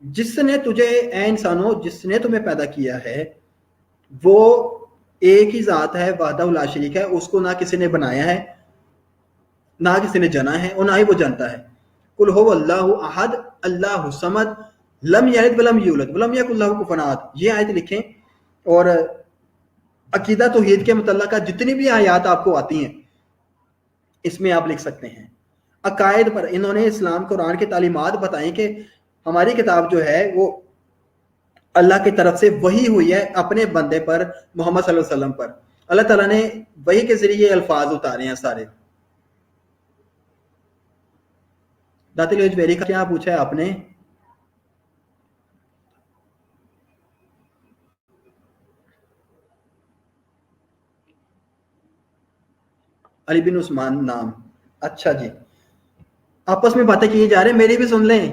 جس نے تجھے، اے انسانوں، جس نے تمہیں پیدا کیا ہے وہ ایک ہی ذات ہے، وحدہ لا شریک ہے. اس کو نہ کسی نے بنایا ہے، نہ کسی نے جنا ہے، اور نہ ہی وہ جانتا ہے. قل هو اللہ احد اللہ الصمد لم یلد ولم یولد ولم یکن لہ کفوا احد. یہ آیت لکھیں، اور عقیدہ توحید کے متعلقہ جتنی بھی آیات آپ کو آتی ہیں اس میں آپ لکھ سکتے ہیں. عقائد پر انہوں نے اسلام قرآن کی تعلیمات بتائیں کہ ہماری کتاب جو ہے وہ اللہ کی طرف سے وحی ہوئی ہے اپنے بندے پر، محمد صلی اللہ علیہ وسلم پر. اللہ تعالیٰ نے وحی کے ذریعے الفاظ اتارے ہیں سارے. داتل اجبیری کا کیا پوچھا ہے آپ نے؟ علی بن عثمان نام. اچھا جی، آپس میں باتیں کی جا رہے ہیں، میری بھی سن لیں.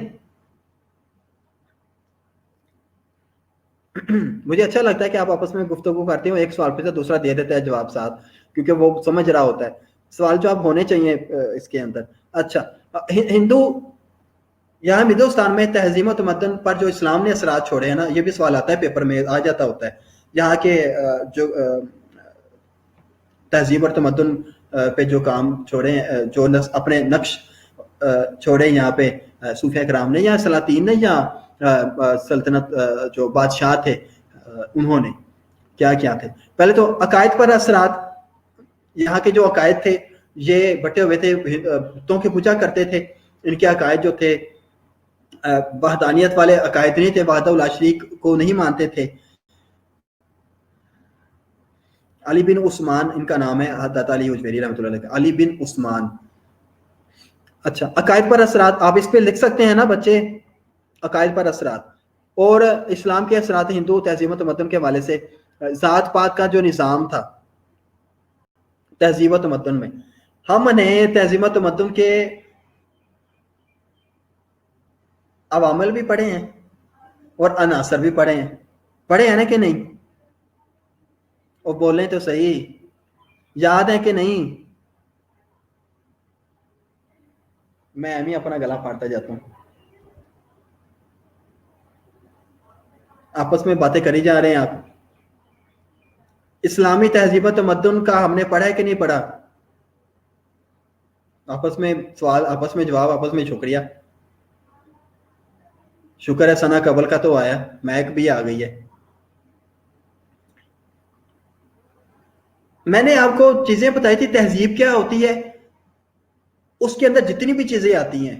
مجھے اچھا لگتا ہے کہ آپ آپس میں گفتگو کرتے ہو، ایک سوال پہ سے دوسرا دے دیتا ہے جواب ساتھ، کیونکہ وہ سمجھ رہا ہوتا ہے. سوال جواب ہونے چاہیے اس کے اندر. اچھا، ہندو یہاں ہندوستان میں تہذیب و تمدن پر جو اسلام نے اثرات چھوڑے ہیں نا، یہ بھی سوال آتا ہے پیپر میں آ جاتا ہوتا ہے. یہاں کے جو تہذیب اور تمدن پہ جو کام چھوڑے ہیں، جو اپنے نقش چھوڑے یہاں پہ صوفیہ کرام نے یا سلاطین نے یا سلطنت جو بادشاہ تھے انہوں نے کیا کیا تھے. پہلے تو عقائد پر اثرات. یہاں کے جو عقائد تھے یہ بٹے ہوئے تھے، بتوں کی پوجا کرتے تھے. ان کے عقائد جو تھے وحدانیت والے عقائد نہیں تھے، وحدہ لا شریک کو نہیں مانتے تھے. علی بن عثمان ان کا نام ہے، حضرت علی اجمیری رحمۃ اللہ علیہ. علی بن عثمان. اچھا، عقائد پر اثرات آپ اس پہ لکھ سکتے ہیں نا بچے، عقائد پر اثرات. اور اسلام کے اثرات ہندو تہذیب و تمدن کے حوالے سے. ذات پات کا جو نظام تھا تہذیب و تمدن میں، ہم نے تہذیب و تمدن کے عوامل بھی پڑھے ہیں اور عناصر بھی پڑھے ہیں. پڑھے ہیں نا کہ نہیں؟ اور بولیں تو صحیح، یاد ہے کہ نہیں؟ میں ایم ہی اپنا گلا پھاڑتا جاتا ہوں. آپس میں باتیں کری جا رہے ہیں آپ. اسلامی تہذیب و تمدن کا ہم نے پڑھا ہے کہ نہیں پڑھا؟ آپس میں سوال، آپس میں جواب، آپس میں شکریہ. شکر ہے ثنا قبل کا تو آیا، میک بھی آ گئی ہے. میں نے آپ کو چیزیں بتائی تھی تہذیب کیا ہوتی ہے، اس کے اندر جتنی بھی چیزیں آتی ہیں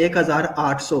1800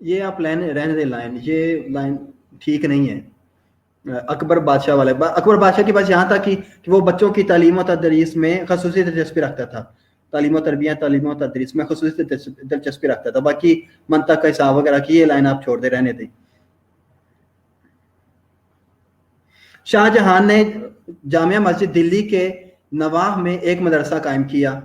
یہ آپ رہنے دیں لائن، یہ لائن ٹھیک نہیں ہے۔ اکبر بادشاہ والے، اکبر بادشاہ کی بات یہاں تھا کہ وہ بچوں کی تعلیم و تدریس میں خصوصی دلچسپی رکھتا تھا، تعلیم و تربیت، تعلیم و تدریس میں خصوصی دلچسپی رکھتا تھا۔ باقی منطق کا حساب وغیرہ کی یہ لائن آپ چھوڑ دیں، رہنے دیں۔ شاہ جہاں نے جامعہ مسجد دلی کے نواح میں ایک مدرسہ قائم کیا۔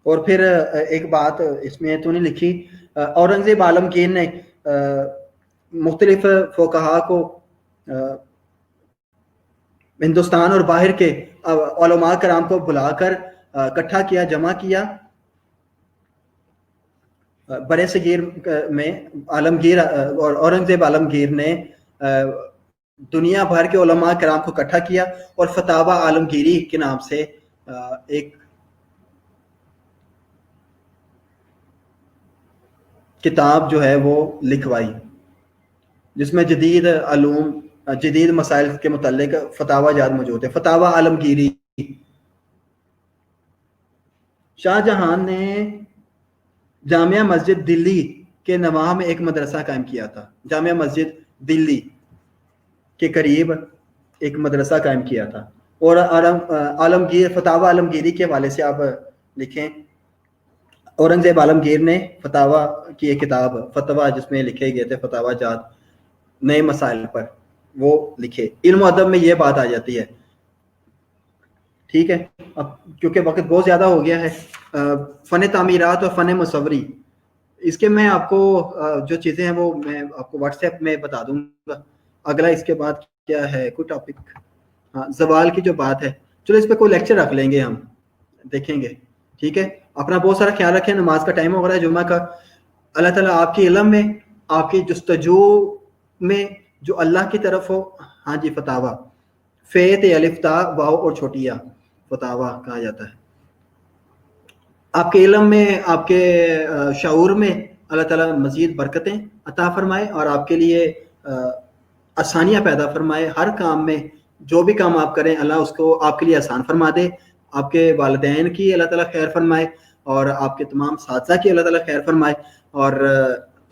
اور پھر ایک بات اس میں تو نہیں لکھی، اورنگزیب عالمگیر نے مختلف فقہا کو ہندوستان اور باہر کے علماء کرام کو بلا کر اکٹھا کیا، جمع کیا۔ برے صغیر میں عالمگیر اور اورنگزیب عالمگیر نے دنیا بھر کے علماء کرام کو اکٹھا کیا اور فتاوی عالمگیری کے نام سے ایک کتاب جو ہے وہ لکھوائی، جس میں جدید علوم، جدید مسائل کے متعلق فتاوی جات موجود ہے، فتاوی عالمگیری۔ شاہ جہاں نے جامعہ مسجد دلی کے نواح میں ایک مدرسہ قائم کیا تھا، جامعہ مسجد دلی کے قریب ایک مدرسہ قائم کیا تھا۔ اور عالمگیر، فتاوی عالمگیری کے حوالے سے آپ لکھیں، اورنگزیب عالمگیر نے فتاوی کی ایک کتاب، فتویٰ، جس میں لکھے گئے تھے فتاوی جات نئے مسائل پر، وہ لکھے۔ علم و ادب میں یہ بات آ جاتی ہے، ٹھیک ہے۔ اب کیونکہ وقت بہت زیادہ ہو گیا ہے، فن تعمیرات اور فن مصوری، اس کے میں آپ کو جو چیزیں ہیں وہ میں آپ کو واٹس ایپ میں بتا دوں گا۔ اگلا اس کے بعد کیا ہے، کوئی ٹاپک؟ ہاں، زوال کی جو بات ہے، چلو اس پہ کوئی لیکچر رکھ لیں گے، ہم دیکھیں گے، ٹھیک ہے۔ اپنا بہت سارا خیال رکھیں، نماز کا ٹائم ہو رہا ہے جمعہ کا۔ اللہ تعالیٰ آپ کے علم میں، آپ کی جستجو میں جو اللہ کی طرف ہو۔ ہاں جی، فتاوی، فیت الف تا واو اور چھوٹی یا، فتاوی کہا جاتا ہے۔ آپ کے علم میں، آپ کے شعور میں اللہ تعالیٰ مزید برکتیں عطا فرمائے اور آپ کے لیے آسانیاں پیدا فرمائے۔ ہر کام میں جو بھی کام آپ کریں، اللہ اس کو آپ کے لیے آسان فرما دے۔ آپ کے والدین کی اللہ تعالیٰ خیر فرمائے، اور آپ کے تمام اساتذہ کی اللہ تعالیٰ خیر فرمائے، اور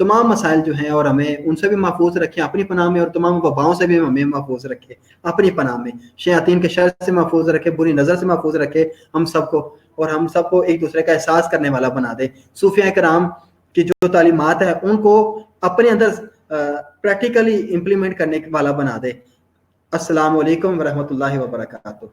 تمام مسائل جو ہیں اور ہمیں ان سے بھی محفوظ رکھیں اپنی پناہ میں، اور تمام وباؤں سے بھی ہمیں محفوظ رکھے اپنی پناہ میں، شیاطین کے شر سے محفوظ رکھے، بری نظر سے محفوظ رکھے ہم سب کو، اور ہم سب کو ایک دوسرے کا احساس کرنے والا بنا دے۔ صوفیاء کرام کی جو تعلیمات ہے ان کو اپنے اندر پریکٹیکلی امپلیمنٹ کرنے والا بنا دے۔ السلام علیکم ورحمۃ اللہ وبرکاتہ۔